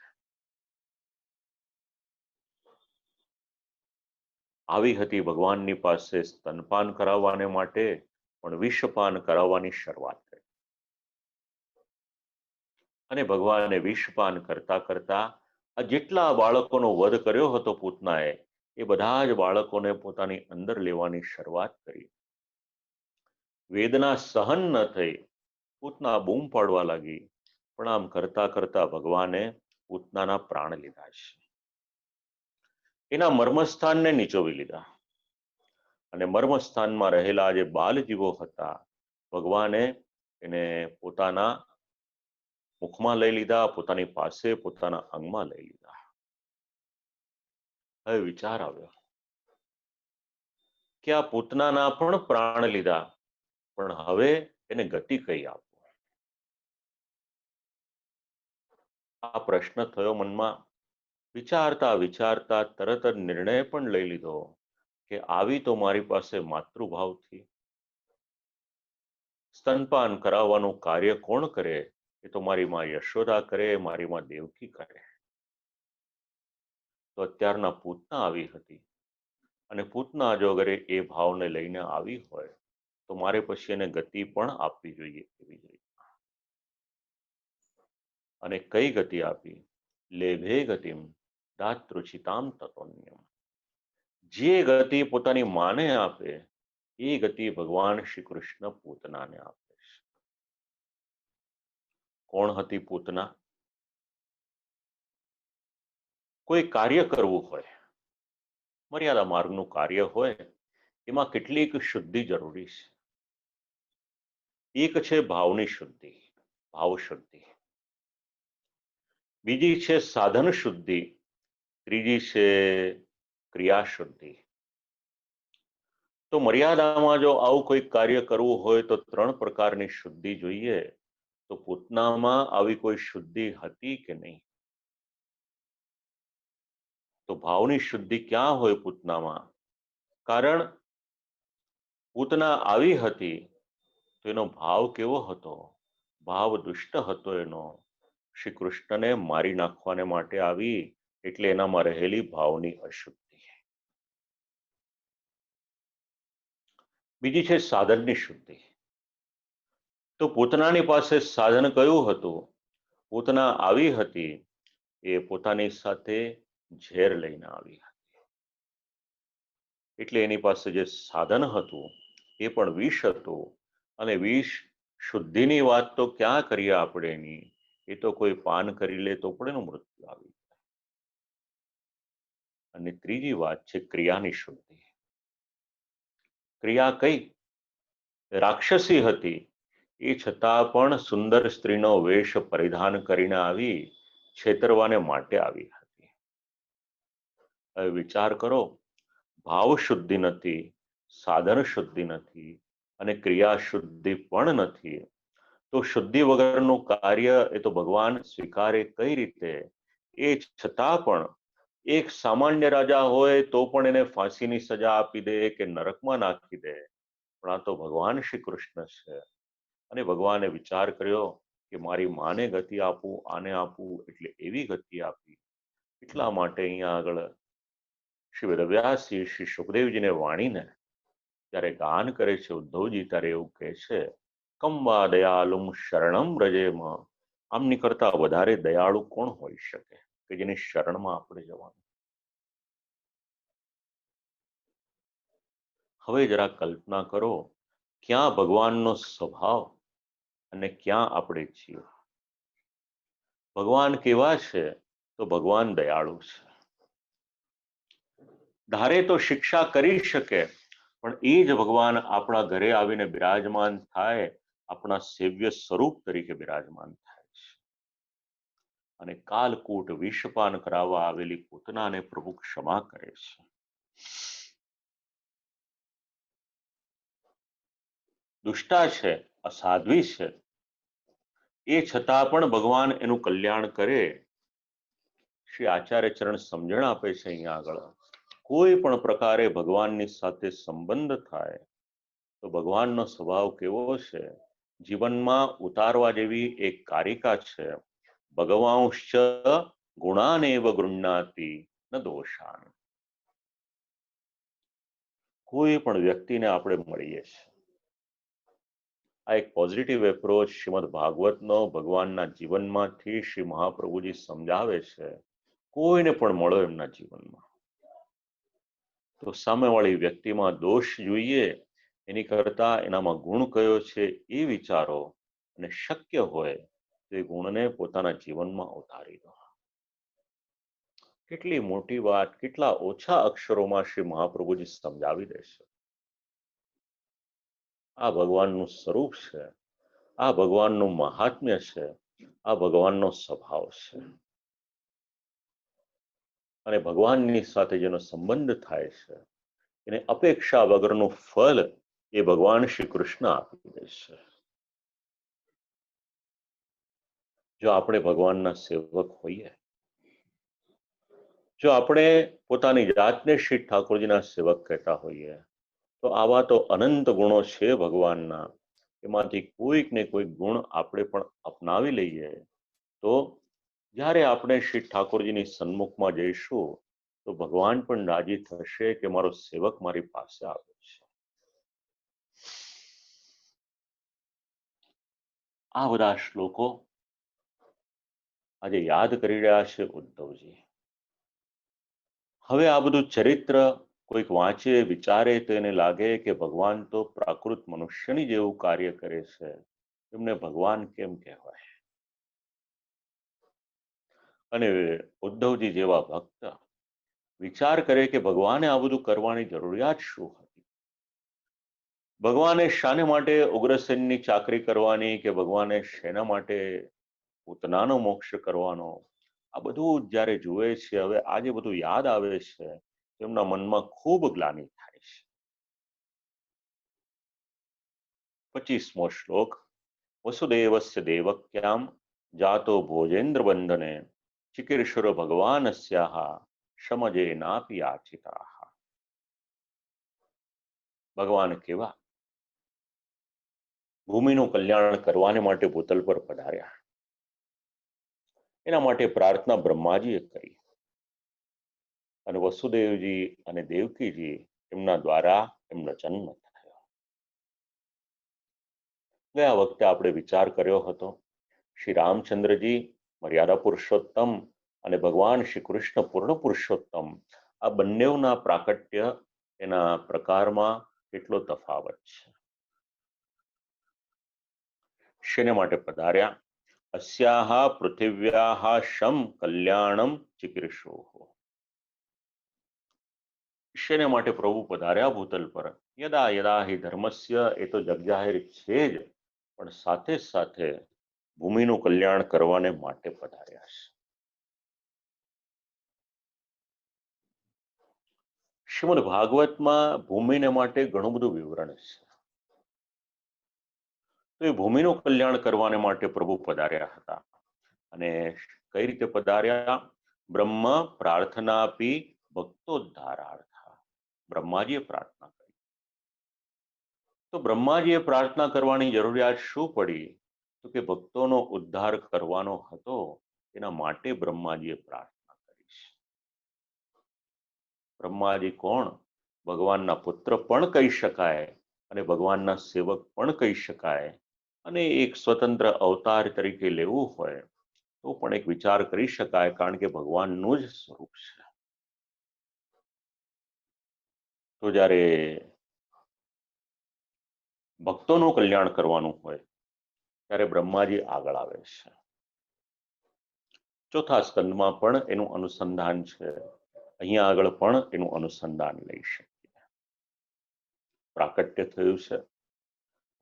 આવી હતી ભગવાનની પાસે સ્તનપાન કરાવવાને માટે, પણ વિષપાન કરાવવાની શરૂઆત કરી. અને ભગવાને વિષપાન કરતા કરતા આ જેટલા બાળકોનો વધ કર્યો હતો પૂતનાએ, એ બધા જ બાળકોને પોતાની અંદર લેવાની શરૂઆત કરી. વેદના સહન ન થઈ, પૂતના બૂમ પાડવા લાગી, પણ આમ કરતા કરતા ભગવાને પૂતનાના પ્રાણ લીધા છે. એના મર્મસ્થાનને નીચોવી લીધા. અને મર્મસ્થાનમાં રહેલા જે બાલજીવો હતા, ભગવાને એને પોતાના મુખમાં લઈ લીધા, પોતાની પાસે પોતાના અંગમાં લઈ લીધા. હવે વિચાર આવ્યો કે આ પૂતનાના પણ પ્રાણ લીધા, પણ હવે એને ગતિ કઈ આપો? આ પ્રશ્ન થયો મનમાં. વિચારતા વિચારતા તરત જ નિર્ણય પણ લઈ લીધો કે આવી તો મારી પાસે માતૃભાવથી. સ્તનપાન કરાવવાનું કાર્ય કોણ કરે? એ તો મારી માં યશોદા કરે, મારી માં દેવકી કરે. તો અત્યારના પૂતના આવી હતી, અને પૂતના જો અગર એ ભાવને લઈને આવી હોય, તો મારે પછી એને ગતિ પણ આપવી જોઈએ. અને કઈ ગતિ આપી? લેભે ગતિમ દાતૃચિતામ તતોન્યમ. જે ગતિ પોતાની માને આપે, એ ગતિ ભગવાન શ્રી કૃષ્ણ પૂતનાને આપે છે. કોણ હતી પૂતના? કોઈ કાર્ય કરવું હોય, મર્યાદા માર્ગનું કાર્ય હોય, એમાં કેટલીક શુદ્ધિ જરૂરી છે. એક છે ભાવની શુદ્ધિ, ભાવ શુદ્ધિ. બીજી છે સાધન શુદ્ધિ, ત્રીજી છે ક્રિયા શુદ્ધિ. તો મર્યાદામાં જો આવું કોઈ કાર્ય કરવું હોય તો 3 પ્રકારની શુદ્ધિ જોઈએ. તો પૂતનામાં આવી કોઈ શુદ્ધિ હતી કે નહીં? તો ભાવની શુદ્ધિ ક્યાં હોય પૂતનામાં? કારણ પૂતના આવી હતી તો એનો ભાવ કેવો હતો? ભાવ દુષ્ટ હતો એનો. શ્રી કૃષ્ણને મારી નાખવાને માટે આવી, એટલે એનામાં રહેલી ભાવની અશુદ્ધિ. બીજી છે સાધનની શુદ્ધિ. તો પૂતનાની પાસે સાધન કયું હતું? પૂતના આવી હતી એ પોતાની સાથે ઝેર લઈને આવી હતી. એટલે એની પાસે જે સાધન હતું એ પણ વિષ હતું. અને વિષ શુદ્ધિની વાત તો ક્યાં કરીએ આપણે એની? એ તો કોઈ પાન કરી લે તો પણ એનું મૃત્યુ આવી જાય. અને ત્રીજી વાત છે ક્રિયાની શુદ્ધિ. ક્રિયા કઈ? રાક્ષસી હતી, એ છતાં પણ સુંદર સ્ત્રીનો વેશ પરિધાન કરીને આવી, છેતરવાને માટે આવી હતી. હવે વિચાર કરો, ભાવ શુદ્ધિ નથી, સાધન શુદ્ધિ નથી, અને ક્રિયા શુદ્ધિ પણ નથી, તો શુદ્ધિ વગરનું કાર્ય એ તો ભગવાન સ્વીકારે કઈ રીતે? એ છતાં પણ એક સામાન્ય રાજા હોય તો પણ એને ફાંસીની સજા આપી દે કે નરકમાં નાખી દે. પણ આ તો ભગવાન શ્રી કૃષ્ણ છે. અને ભગવાને વિચાર કર્યો કે મારી માને ગતિ આપું, આને આપું, એટલે એવી ગતિ આપી. એટલા માટે અહીંયા આગળ શ્રી વેદવ્યાસજી શ્રી સુખદેવજીને વાણીને જ્યારે ગાન કરે છે ઉદ્ધવજી, ત્યારે એવું કહે છે, કમ્વા દયાલુમ શરણમ વ્રજેમ. આમની કરતા વધારે દયાળુ કોણ હોઈ શકે કે જેની શરણમાં આપણે જવાનું? હવે જરા કલ્પના કરો, ક્યાં ભગવાનનો સ્વભાવ અને ક્યાં આપણે છીએ? ભગવાન કેવા છે? તો ભગવાન દયાળુ છે. ધારે તો શિક્ષા કરી શકે, પણ એ જ ભગવાન આપણા ઘરે આવીને બિરાજમાન થાય, આપણા સેવ્ય સ્વરૂપ તરીકે બિરાજમાન થાય છે. અને કાલકૂટ વિષપાન કરાવવા આવેલી પૂતનાને પ્રભુ ક્ષમા કરે છે. દુષ્ટા છે, અસાધ્વી છે, એ છતાં પણ ભગવાન એનું કલ્યાણ કરે. શ્રી આચાર્ય ચરણ સમજણ આપે છે અહીંયા આગળ, કોઈ પણ પ્રકારે ભગવાનની સાથે સંબંધ થાય તો ભગવાનનો સ્વભાવ કેવો છે, જીવનમાં ઉતારવા જેવી એક કારિકા છે, ભગવાંશ્ચ ગુણાનેવ ગૃહ્ણાતિ ન દોષાન. કોઈ પણ વ્યક્તિને આપણે મળીએ છીએ, આ એક પોઝિટિવ એપ્રોચ શ્રીમદ ભાગવતનો ભગવાનના જીવનમાંથી શ્રી મહાપ્રભુજી સમજાવે છે. કોઈને પણ મળો એમના જીવનમાં તો સામેવાળી વ્યક્તિમાં દોષ જોઈએ એની કરતા એનામાં ગુણ કયો છે એ વિચારો, અને શક્ય હોય તો એ ગુણને પોતાના જીવનમાં ઉતારી દો. કેટલી મોટી વાત, કેટલા ઓછા અક્ષરોમાં શ્રી મહાપ્રભુજી સમજાવી દેશે. આ ભગવાનનું સ્વરૂપ છે, આ ભગવાનનું મહાત્મ્ય છે, આ ભગવાનનો સ્વભાવ છે. અને ભગવાનની સાથે જેનો સંબંધ થાય છે એને અપેક્ષા વગરનું ફળ એ ભગવાન શ્રી કૃષ્ણ આપી દે છે. જો આપણે ભગવાનના સેવક હોઈએ, જો આપણે પોતાની જાતને શ્રી ઠાકોરજીના સેવક કહેતા હોઈએ, તો આવા તો અનંત ગુણો છે ભગવાનના, એમાંથી કોઈક ને કોઈક ગુણ આપણે પણ અપનાવી લઈએ તો જ્યારે આપણે શ્રી ઠાકોરજીની સન્મુખમાં જઈશું તો ભગવાન પણ રાજી થશે કે મારો સેવક મારી પાસે આવ્યો છે. આ બધા શ્લોકો આજે યાદ કરી રહ્યા છે ઉદ્ધવજી. હવે આ બધું ચરિત્ર કોઈક વાંચે, વિચારે તો એને લાગે કે ભગવાન તો પ્રાકૃત મનુષ્યની જેવું કાર્ય કરે છે, એમને ભગવાન કેમ કહેવાય? અને ઉદ્ધવજી જેવા ભક્ત વિચાર કરે કે ભગવાને આ બધું કરવાની જરૂરિયાત શું હતી? ભગવાને શાને માટે ઉગ્રસેનની ચાકરી કરવાની, કે ભગવાને શેના માટે પૂતનાનો મોક્ષ કરવાનો? આ બધું જ્યારે જુએ છે, હવે આજે બધું યાદ આવે છે, તેમના મનમાં ખૂબ ગ્લાનિ થાય છે. 25મો શ્લોક. વસુદેવસ્ય દેવક્યામ જાતો ભોજેન્દ્ર બંધને ચિકીર્ષુર ભગવાનસ્યાહ શમજેનાપી યાચિતાઃ. ભગવાન કેવા? ભૂમિનું કલ્યાણ કરવાને માટે ભૂતલ પર પધાર્યા. એના માટે પ્રાર્થના બ્રહ્માજીએ કરી અને વસુદેવજી અને દેવકીજી એમના દ્વારા એમનો જન્મ થયો. ગયા વખતે આપણે વિચાર કર્યો હતો, શ્રી રામચંદ્રજી મર્યાદા પુરુષોત્તમ અને ભગવાન શ્રી કૃષ્ણ પૂર્ણ પુરુષોત્તમ, આ બંનેના પ્રાકટ્ય એના પ્રકારમાં કેટલો તફાવત છે. શેને માટે પધાર્યા? અસ્યાહ પૃથિવ્યાહ શમ કલ્યાણમ ચિકીર્ષુઃ. શેને માટે પ્રભુ પધાર્યા ભૂતલ પર? યદા યદા હિ ધર્મસ્ય, એ તો જગજાહેર છે જ, પણ સાથે સાથે ભૂમિનું કલ્યાણ કરવાને માટે પધાર્યા છે. શ્રીમદ ભાગવતમાં ભૂમિને માટે ઘણું બધું વિવરણ છે. તો એ ભૂમિનું કલ્યાણ કરવાને માટે પ્રભુ પધાર્યા હતા. અને કઈ રીતે પધાર્યા? બ્રહ્મ પ્રાર્થનાપી ભક્તોદ્ધારાર્થ. બ્રહ્માજીએ પ્રાર્થના કરી. તો બ્રહ્માજીએ પ્રાર્થના કરવાની જરૂરિયાત શું પડી? તો કે ભક્તોનો ઉદ્ધાર કરવાનો હતો, એના માટે બ્રહ્માજીએ પ્રાર્થના કરી. બ્રહ્માજી કોણ? ભગવાનના પુત્ર પણ કહી શકાય અને ભગવાનના સેવક પણ કહી શકાય. અને એક સ્વતંત્ર અવતાર તરીકે લેવું હોય તો પણ એક વિચાર કરી શકાય, કારણ કે ભગવાનનું જ સ્વરૂપ છે. તો જ્યારે ભક્તોનું કલ્યાણ કરવાનું હોય ત્યારે બ્રહ્માજી આગળ આવે છે. ચોથા સ્કંદમાં પણ એનું અનુસંધાન છે, અહીંયા આગળ પણ એનું અનુસંધાન લઈ શકીએ. પ્રાકટ્ય થયું છે,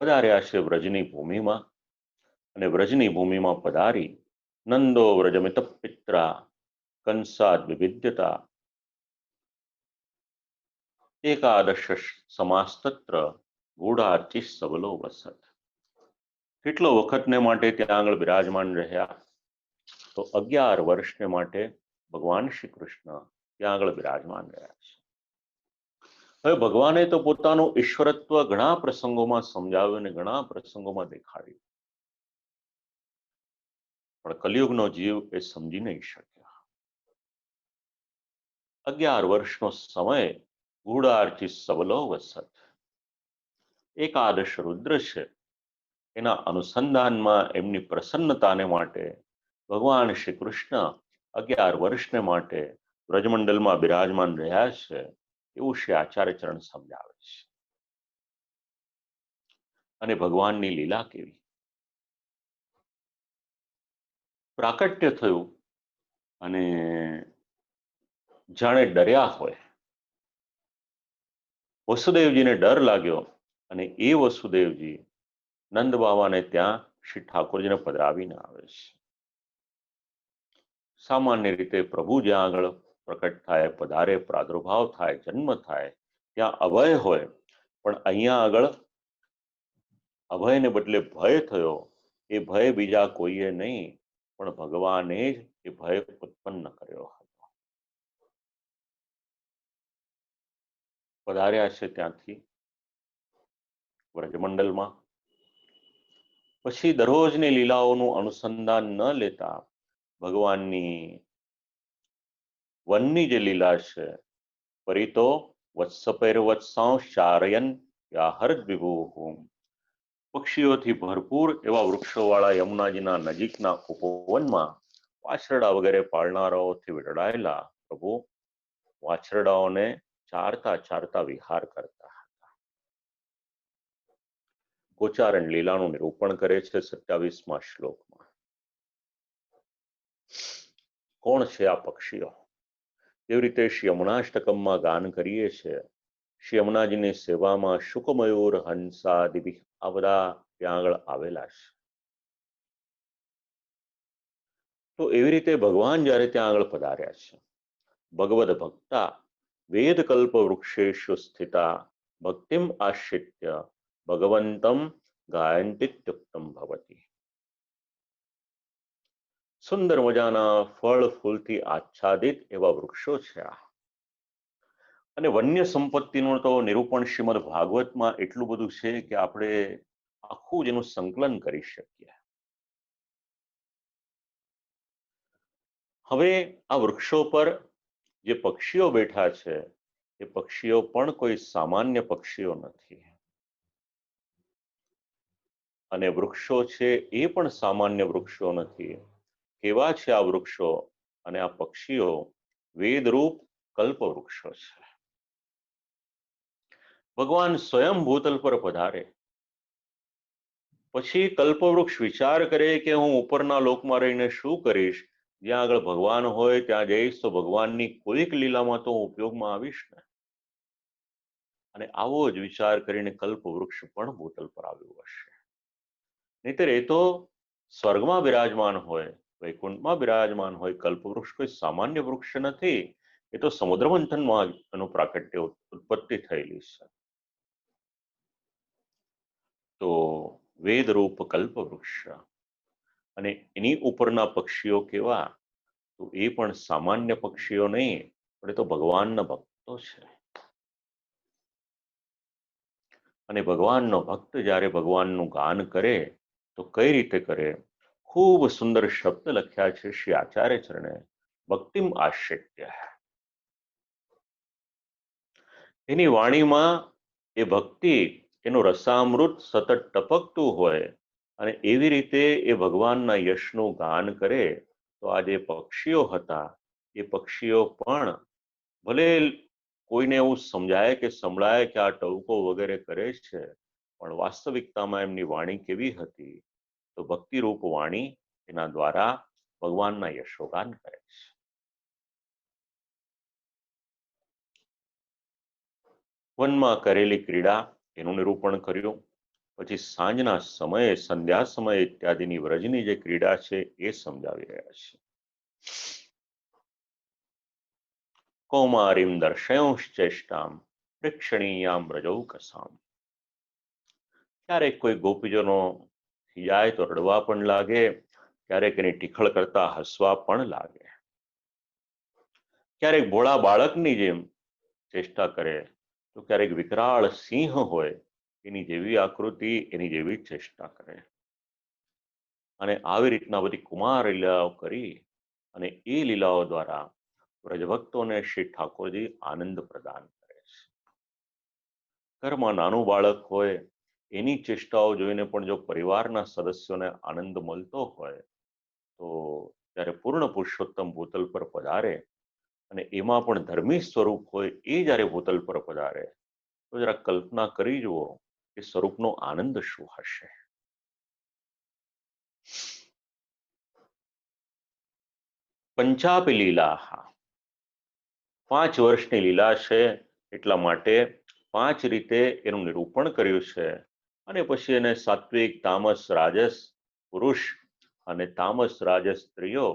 પધાર્યા છે વ્રજની ભૂમિમાં, અને વ્રજની ભૂમિમાં પધારી નંદો વ્રજમિત પિત્રા કંસાદ વિવિધ્યતા એકાદશ સમાસ્તત્ર ગૂઢાર્ચિ સબલો વસત. કેટલો વખતને માટે ત્યાં આગળ બિરાજમાન રહ્યા? તો 11 વર્ષને માટે ભગવાન શ્રી કૃષ્ણ ત્યાં આગળ બિરાજમાન રહ્યા છે. હવે ભગવાને તો પોતાનું ઈશ્વરત્વ ઘણા પ્રસંગોમાં સમજાવ્યું અને ઘણા પ્રસંગોમાં દેખાડ્યું, પણ કલિયુગનો જીવ એ સમજી નહીં શક્યો. 11 વર્ષનો સમય ગૂઢાર્ચિત સબલો વસત, એકાદશ રુદ્ર છે એના અનુસંધાનમાં એમની પ્રસન્નતાને માટે ભગવાન શ્રી કૃષ્ણ 11 વર્ષને માટે વ્રજમંડલમાં બિરાજમાન રહ્યા છે એવું શ્રી આચાર્ય ચરણ સમજાવે છે. અને ભગવાનની લીલા કેવી, પ્રાકટ્ય થયું અને જાણે ડર્યા હોય. વસુદેવજીને ડર લાગ્યો અને એ વસુદેવજી નંદ બાવાને ત્યાં શ્રી ઠાકોરજીને પધરાવીને આવે છે. સામાન્ય રીતે પ્રભુ જ્યાં આગળ પ્રકટ થાય, પધારે, પ્રાદુર્ભાવ થાય, જન્મ થાય ત્યાં અભય હોય, પણ અહીંયા આગળ અભયને બદલે ભય થયો. એ ભય બીજા કોઈએ નહીં પણ ભગવાને જ એ ભય ઉત્પન્ન કર્યો હતો. પધાર્યા છે ત્યાંથી વ્રજમંડલમાં. પછી દરરોજની લીલાઓનું અનુસંધાન ન લેતા ભગવાનની વનની જે લીલા છે, પરિતો વત્સપેર વત્સાંશ ચારયન વ્યાહર વિભુઃ, પક્ષીઓથી ભરપૂર એવા વૃક્ષોવાળા યમુનાજીના નજીકના ઉપવનમાં વાછરડા વગેરે પાળનારાઓથી વીંટળાયેલા પ્રભુ વાછરડાઓને ચારતા ચારતા વિહાર કરતા હતા. ગોચારણ લીલાનું નિરૂપણ કરે છે 27મા શ્લોકમાં. કોણ છે આ પક્ષીઓ? એવી રીતે શ્રી યમુનાષ્ટકમમાં ગાન કરીએ છીએ, શ્રી યમુનાજીની સેવામાં શુકમયુર હંસાદિભિ આ બધા ત્યાં આગળ આવેલા છે. તો એવી રીતે ભગવાન જ્યારે ત્યાં આગળ પધાર્યા છે, ભગવદ ભક્તા વેદ કલ્પ વૃક્ષેષુ સ્થિતા ભક્તિમ આશ્રિત્ય ભગવંતમ ગાયંતિત્યુક્તમ ભવતી. સુંદર મજાના ફળ ફૂલથી આચ્છાદિત એવા વૃક્ષો છે આ. અને વન્ય સંપત્તિનું તો નિરૂપણ શ્રીમદ ભાગવતમાં એટલું બધું છે કે આપણે આખું જેનું સંકલન કરી શકીએ. હવે આ વૃક્ષો પર જે પક્ષીઓ બેઠા છે એ પક્ષીઓ પણ કોઈ સામાન્ય પક્ષીઓ નથી, અને વૃક્ષો છે એ પણ સામાન્ય વૃક્ષો નથી. કેવા છે આ વૃક્ષો અને આ પક્ષીઓ? વેદરૂપ કલ્પ વૃક્ષો છે. ભગવાન સ્વયં ભૂતલ પર પધારે પછી કલ્પવૃક્ષ વિચાર કરે કે હું ઉપરના લોકમાં રહીને શું કરીશ, જ્યાં આગળ ભગવાન હોય ત્યાં જઈશ તો ભગવાનની કોઈક લીલામાં તો ઉપયોગમાં આવીશ ને. અને આવો જ વિચાર કરીને કલ્પવૃક્ષ પણ ભૂતલ પર આવ્યું હશે. નહીતર એ તો સ્વર્ગમાં બિરાજમાન હોય, વૈકુંઠમાં બિરાજમાન હોય. કલ્પવૃક્ષ કોઈ સામાન્ય વૃક્ષ નથી, એ તો સમુદ્ર મંથનમાં એનું પ્રાકટ્ય ઉત્પત્તિ થયેલી છે. તો વેદરૂપ કલ્પવૃક્ષ અને એની ઉપરના પક્ષીઓ કેવા? તો એ પણ સામાન્ય પક્ષીઓ નહીં, પણ એ તો ભગવાનના ભક્તો છે. અને ભગવાનનો ભક્ત જ્યારે ભગવાનનું ગાન કરે તો કઈ રીતે કરે? ખૂબ સુંદર શબ્દ લખ્યા છે શ્રી આચાર્ય ચરણે, ભક્તિમ આશ્રિત્ય. એની વાણીમાં એ ભક્તિ, એનું રસામૃત સતત ટપકતું હોય અને એવી રીતે એ ભગવાનના યશનું ગાન કરે તો આ જે પક્ષીઓ હતા એ પક્ષીઓ પણ ભલે કોઈને એવું સમજાય કે સંભળાય કે આ ટહુકો વગેરે કરે છે, પણ વાસ્તવિકતામાં એમની વાણી કેવી હતી? તો ભક્તિરૂપ વાણી એના દ્વારા ભગવાનના યશોગાન કરે છે. વનમાં કરેલી ક્રીડા એનું નિરૂપણ કર્યું. પછી સાંજના સમયે, સંધ્યા સમયે ઇત્યાદિની વ્રજની જે ક્રીડા છે એ સમજાવી રહ્યા છે. કૌમારીમ દર્શયોશ્ચેષ્ટામ પ્રેક્ષણીયામ વ્રજૌકસામ. ક્યારેક કોઈ ગોપીજનો જાય તો રડવા પણ લાગે, ક્યારેક એની ટીખળ કરતા હસવા પણ લાગે. ક્યારેક ભોળા બાળકની જેમ ચેષ્ટા કરે તો ક્યારેક વિકરાળ સિંહ હોય એની જેવી આકૃતિ, એની જેવી ચેષ્ટા કરે. અને આવી રીતના બધી કુમાર લીલાઓ કરી અને એ લીલાઓ દ્વારા વ્રજભક્તોને શ્રી ઠાકોરજી આનંદ પ્રદાન કરે છે. ઘરમાં નાનું બાળક હોય એની ચેષ્ટાઓ જોઈને પણ જો પરિવારના સદસ્યોને આનંદ મળતો હોય તો જ્યારે પૂર્ણ પુરુષોત્તમ ભૂતલ પર પધારે અને એમાં પણ ધર્મી સ્વરૂપ હોય એ જ્યારે ભૂતલ પર પધારે તો જરા કલ્પના કરી જુઓ કે સ્વરૂપનો આનંદ શું હશે. પંચાપી લીલા, 5 વર્ષની લીલા છે એટલા માટે 5 રીતે એનું નિરૂપણ કર્યું છે. અને પછી એને સાત્વિક, તામસ, રાજસ પુરુષ અને તામસ રાજસ સ્ત્રીઓ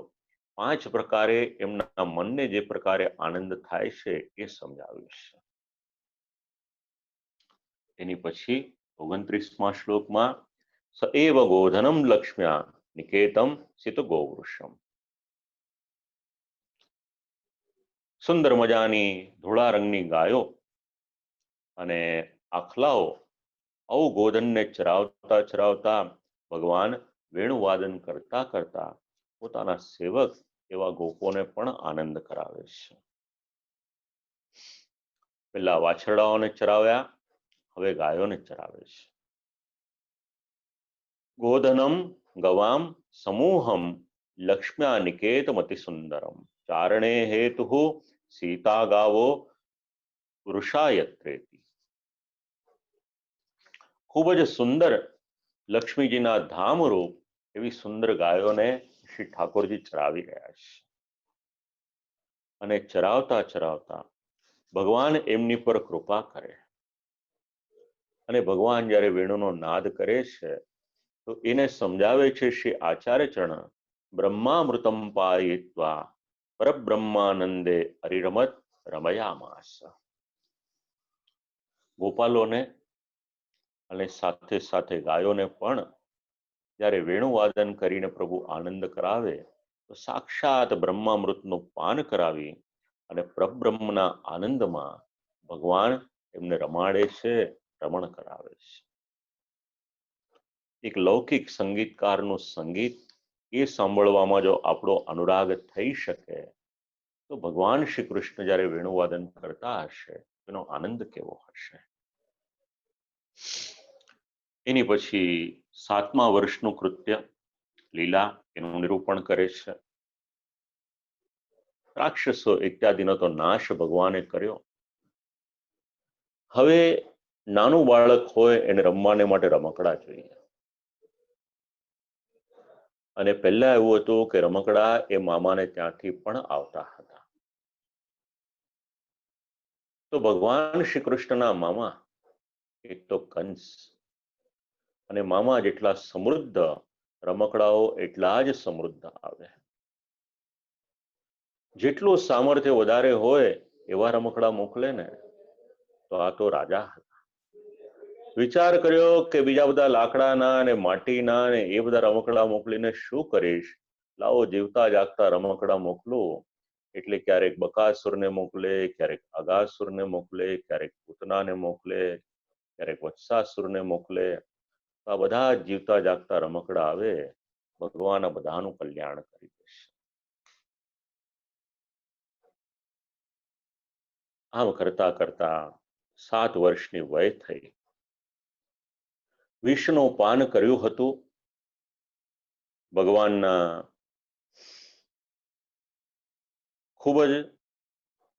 5 પ્રકારે એમના મનને જે પ્રકારે આનંદ થાય છે એ સમજાવ્યું છે. એની પછી 29મા શ્લોકમાં સ એવ ગોધનમ લક્ષ્મ્યા નિકેતમ સિત ગોવૃષમ. સુંદર મજાની ધોળા રંગની ગાયો અને આખલાઓ આવું ગોધનને ચરાવતા ચરાવતા ભગવાન વેણુવાદન કરતા કરતા પોતાના સેવક એવા ગોપોને પણ આનંદ કરાવે છે. પેલા વાછરડાઓને ચરાવ્યા, હવે ગાયોને ચરાવે છે. ગોધનમ ગવામ સમૂહમ લક્ષ્મ્યા નિકેતમતિ સુંદરમ ચારણે હેતુ સીતા ગાવો વૃષાયત્રેતી. ખૂબ જ સુંદર લક્ષ્મીજીના ધામરૂપ એવી સુંદર ગાયોને શ્રી ઠાકોરજી ચરાવી રહ્યા છે. અને ચરાવતા ચરાવતા ભગવાન એમની પર કૃપા કરે અને ભગવાન જ્યારે વેણુનો નાદ કરે છે તો એને સમજાવે છે શ્રી આચાર્ય ચરણ બ્રહ્મામૃતમ પાયિત્વા પરબ્રહ્માનંદે હરિરમત રમયામાસ. ગોપાલોને અને સાથે સાથે ગાયોને પણ જ્યારે વેણુવાદન કરીને પ્રભુ આનંદ કરાવે તો સાક્ષાત બ્રહ્મામૃતનું પાન કરાવી અને પરબ્રહ્મના આનંદમાં ભગવાન એમને રમાડે છે, રમણ કરાવે છે. એક લૌકિક સંગીતકારનું સંગીત એ સાંભળવામાં જો આપણો અનુરાગ થઈ શકે તો ભગવાન શ્રી કૃષ્ણ જ્યારે વેણુવાદન કરતા હશે એનો આનંદ કેવો હશે. એની પછી 7મા વર્ષનું કૃત્ય લીલા એનું નિરૂપણ કરે છે. રાક્ષસો ઇત્યાદિનો તો નાશ ભગવાને કર્યો. હવે નાનું બાળક હોય એને રમવાને માટે રમકડા જોઈએ. અને પહેલા એવું હતું કે રમકડા એ મામાને ત્યાંથી પણ આવતા હતા. તો ભગવાન શ્રી કૃષ્ણના મામા એક તો કંસ અને મામા જેટલા સમૃદ્ધ રમકડાઓ એટલા જ સમૃદ્ધ આવે. જેટલું સામર્થ્ય વધારે હોય એવા રમકડા મોકલે ને તો આ તો રાજા હતા. વિચાર કર્યો કે બીજા બધા લાકડાના અને માટીના અને એ બધા રમકડા મોકલીને શું કરીશ, લાવો જીવતા જાગતા રમકડા મોકલું. એટલે ક્યારેક બકાસુરને મોકલે, ક્યારેક અગાસુરને મોકલે, ક્યારેક પૂતનાને મોકલે, ક્યારેક વત્સાસુરને મોકલે. આ બધા જીવતા જાગતા રમકડા આવે, ભગવાન આ બધાનું કલ્યાણ કરી દેશે. આમ કરતા કરતા 7 વર્ષની વય થઈ. વિષનું પાન કર્યું હતું. ભગવાનના ખૂબ જ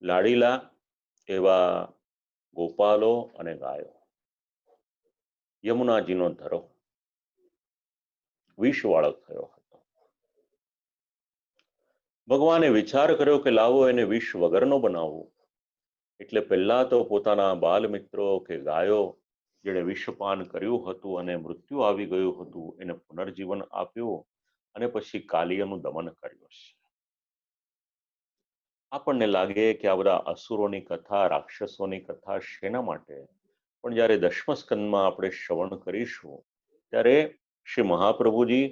લાડીલા એવા ગોપાલો અને ગાયો યમુનાજીનો ધરો વિષવાળો થયો હતો. ભગવાને વિચાર કર્યો કે લાવો એને વિષ વગરનો બનાવવું. એટલે પહેલા તો પોતાના બાલ મિત્રો કે ગાયો જેણે વિષપાન કર્યું હતું અને મૃત્યુ આવી ગયું હતું એને પુનર્જીવન આપ્યું અને પછી કાલિયનું દમન કર્યું છે. આપણને લાગે કે આ બધા અસુરોની કથા, રાક્ષસોની કથા શેના માટે? પણ જ્યારે 10મા સ્કંદમાં આપણે શ્રવણ કરીશું ત્યારે શ્રી મહાપ્રભુજી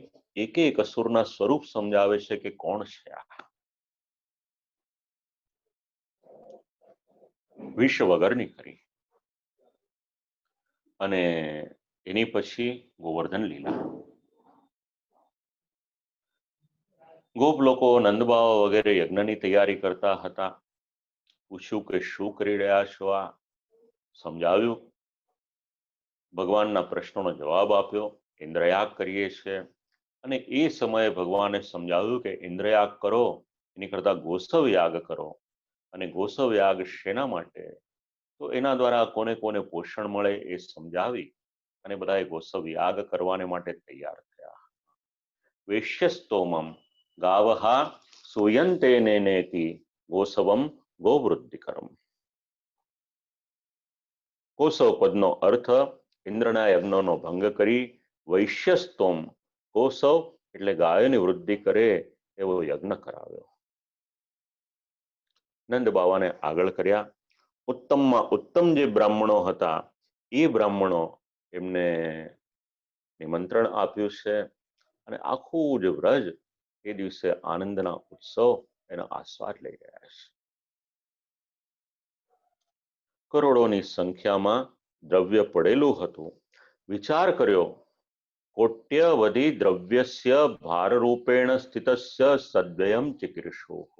એક એક અસુરના સ્વરૂપ સમજાવે છે કે કોણ છે આ. વિષ વગરની કરી. અને એની પછી ગોવર્ધન લીલા. ગોપ લોકો નંદબાવા વગેરે યજ્ઞની તૈયારી કરતા હતા. પૂછ્યું કે શું કરી રહ્યા છો? આ સમજાવ્યું. ભગવાનના પ્રશ્નોનો જવાબ આપ્યો. ઇન્દ્રયાગ કરીએ છીએ. અને એ સમયે ભગવાને સમજાવ્યું કે ઇન્દ્રયાગ કરો એની કરતા ગોસવ યાગ કરો. અને ગોસવ યાગ શેના માટે? તો એના દ્વારા કોને કોને પોષણ મળે એ સમજાવી અને બધાએ ગોસવ યાગ કરવાને માટે તૈયાર થયા. વેશ્યસ્તોમમ ગાવહા સૂયંતે નેનેતિ ગોસવમ ગોવૃદ્ધિકરમ. ગોસવ પદનો અર્થ ઇન્દ્રના યજ્ઞનો ભંગ કરી વૈશ્યસ્તોમ, ગોસવ એટલે ગાયોની વૃદ્ધિ કરે એવો યજ્ઞ કરાવ્યો. નંદ બાવાને આગળ કર્યા. ઉત્તમમાં ઉત્તમ જે બ્રાહ્મણો હતા એ બ્રાહ્મણો એમને નિમંત્રણ આપ્યું છે. અને આખું જે વ્રજ એ દિવસે આનંદના ઉત્સવ એનો આસ્વાદ લઈ રહ્યા છે. કરોડોની સંખ્યામાં દ્રવ્ય પડેલું હતું. વિચાર કર્યો, કોટ્યવધિ દ્રવ્યસ્ય ભારરૂપેણ સ્થિતસ્ય સદ્વયમ ચિકીર્ષોઃ.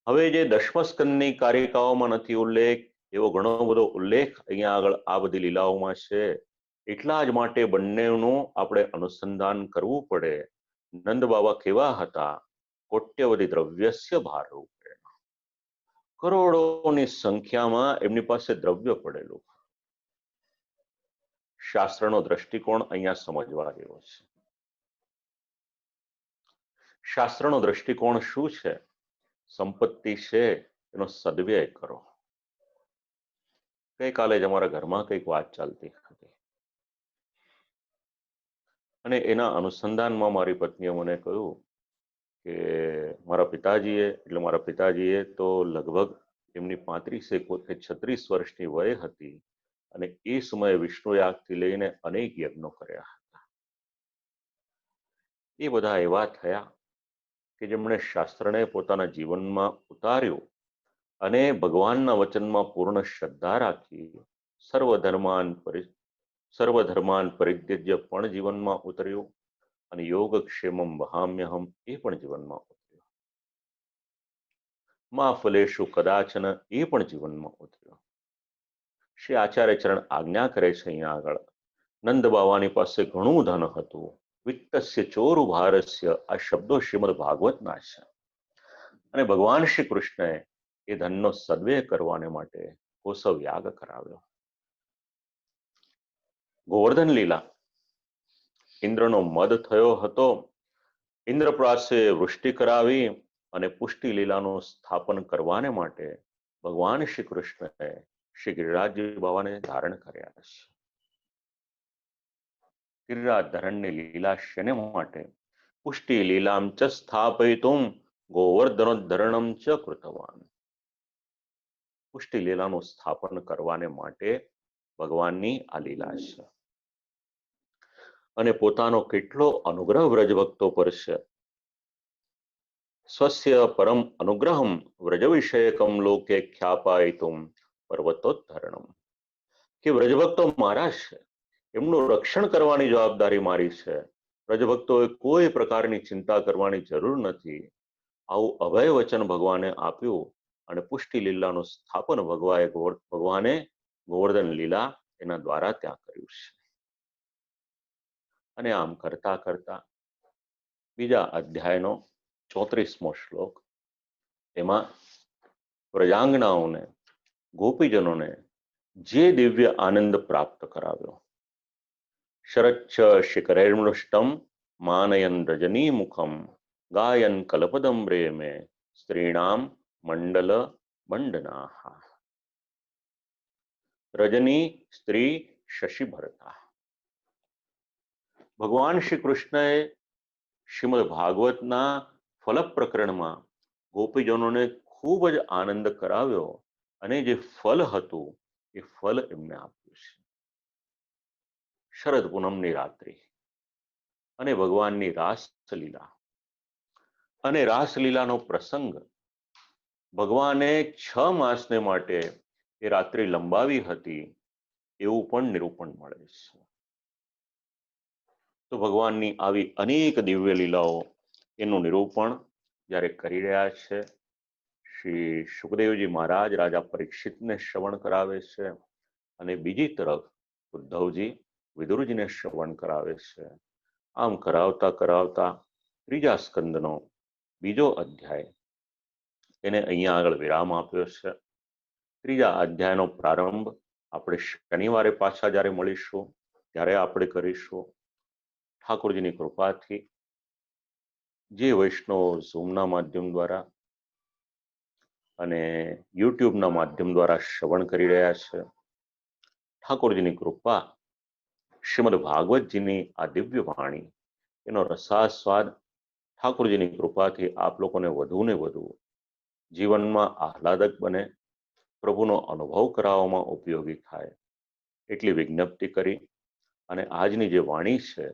હવે જે દશમસ્કંદની કારિકાઓમાં નથી ઉલ્લેખ એવો ઘણો બધો ઉલ્લેખ અહીંયા આગળ આ બધી લીલાઓમાં છે. એટલા જ માટે બંનેનું આપણે અનુસંધાન કરવું પડે. નંદ બાવા કેવા હતા? કોટ્યવધિ દ્રવ્યસ્ય ભારરૂપેણ. કરોડોની સંખ્યામાં એમની પાસે દ્રવ્ય પડેલું. શાસ્ત્રનો દ્રષ્ટિકોણ અહીંયા સમજવા જેવો છે. શાસ્ત્રનો દ્રષ્ટિકોણ શું છે? સંપત્તિ છે એનો સદવ્યય કરો. ગઈકાલે જ અમારા ઘરમાં કંઈક વાત ચાલતી હતી અને એના અનુસંધાનમાં મારી પત્નીએ મને કહ્યું કે મારા પિતાજીએ તો લગભગ એમની 35 કે 36 વર્ષની વય હતી અને એ સમયે વિષ્ણુ યાગથી લઈને અનેક યજ્ઞો કર્યા હતા. એ બધા એવા થયા કે જેમણે શાસ્ત્રને પોતાના જીવનમાં ઉતાર્યું અને ભગવાનના વચનમાં પૂર્ણ શ્રદ્ધા રાખી સર્વધર્માન પરિત્યજ્ય પણ જીવનમાં ઉતર્યું અને યોગક્ષેમમ વહામ્યહમ એ પણ જીવનમાં ઉતર્યું. મા ફલેશુ કદાચન એ પણ જીવનમાં ઉતર્યો. શ્રી આચાર્ય ચરણ આજ્ઞા કરે છે અહીંયા આગળ, નંદ બાવાની પાસે ઘણું ધન હતું. વિત્તસ્ય ચોરુ ભારસ્ય, આ શબ્દો શ્રીમદ ભાગવતના છે. અને ભગવાન શ્રી કૃષ્ણએ એ ધનનો સદવ્યય કરવાને માટે કોસવ યાગ કરાવ્યો. ગોવર્ધન લીલા. ઇન્દ્રનો મદ થયો હતો. ઇન્દ્રપ્રાસે વૃષ્ટિ કરાવી અને પુષ્ટિ લીલાનું સ્થાપન કરવાને માટે ભગવાન શ્રી કૃષ્ણએ શ્રી ગિરિરાજજી બાવાને ધારણ કર્યા છે. ગિરિરાજ ધરણની લીલા શેને માટે? પુષ્ટિ લીલામ ચ સ્થાપયિતુમ ગોવર્ધનોદ્ધરણમ ચ કૃતવાન. પુષ્ટિ લીલાનું સ્થાપન કરવાને માટે ભગવાનની આ લીલા છે. અને પોતાનો કેટલો અનુગ્રહ વ્રજ ભક્તો પર છે. સ્વસ્ય પરમ અનુગ્રહમ વ્રજ વિષયકમ લોકે ખ્યાપાયિતુમ પર્વતોદ્ધરણમ. કે વ્રજભક્તો મારા છે, એમનું રક્ષણ કરવાની જવાબદારી મારી છે. વ્રજભક્તોએ કોઈ પ્રકારની ચિંતા કરવાની જરૂર નથી. આવું અભય વચન ભગવાને આપ્યું અને પુષ્ટિ લીલાનું સ્થાપન ભગવાને ગોવર્ધન લીલા એના દ્વારા ત્યાં કર્યું છે. અને આમ કરતા કરતા બીજા અધ્યાયનો 34મો શ્લોક, એમાં પ્રજાંગનાઓને, ગોપીજનોને જે દિવ્ય આનંદ પ્રાપ્ત કરાવ્યો. શરચ્છ શિખરૈર્મૃષ્ટમ માનયન રજની મુખમ ગાયન કલ્પદમ રેમે સ્ત્રીણામ મંડલ મંડનાહ. રજની સ્ત્રી શશી ભરતા. ભગવાન શ્રી કૃષ્ણએ શ્રીમદ ભાગવતના ફલ પ્રકરણમાં ગોપીજનોને ખૂબ જ આનંદ કરાવ્યો અને જે ફલ હતું એ ફલ એમને આપ્યું છે. શરદ પૂનમની રાત્રિ અને ભગવાનની રાસલીલા અને રાસલીલાનો પ્રસંગ ભગવાને 6 માસને માટે એ રાત્રિ લંબાવી હતી એવું પણ નિરૂપણ મળે છે. તો ભગવાનની આવી અનેક દિવ્ય લીલાઓ એનું નિરૂપણ જ્યારે કરી રહ્યા છે શ્રી સુખદેવજી મહારાજ રાજા પરીક્ષિતને શ્રવણ કરાવે છે અને બીજી તરફ ઉદ્ધવજી વિદુરજીને શ્રવણ કરાવે છે. આમ કરાવતા કરાવતા ત્રીજા સ્કંદનો બીજો અધ્યાય એને અહીંયા આગળ વિરામ આપ્યો છે. ત્રીજા અધ્યાયનો પ્રારંભ આપણે શનિવારે પાછા જ્યારે મળીશું ત્યારે આપણે કરીશું. ઠાકોરજીની કૃપાથી જે વૈષ્ણવ ઝૂમના માધ્યમ દ્વારા અને યુટ્યુબના માધ્યમ દ્વારા શ્રવણ કરી રહ્યા છે, ઠાકોરજીની કૃપા શ્રીમદ ભાગવતજીની આ દિવ્ય વાણી એનો રસાસ્વાદ ઠાકોરજીની કૃપાથી આપ લોકોને વધુ ને વધુ જીવનમાં આહલાદક બને, પ્રભુનો અનુભવ કરાવવામાં ઉપયોગી થાય એટલી વિજ્ઞપ્તિ કરી અને આજની જે વાણી છે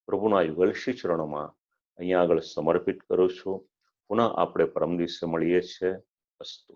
પ્રભુના યુગલશ્રી ચરણોમાં અહીંયા આગળ સમર્પિત કરું છું. પુનઃ આપણે પરમ દિવસે મળીએ છીએ. અસ્તુ.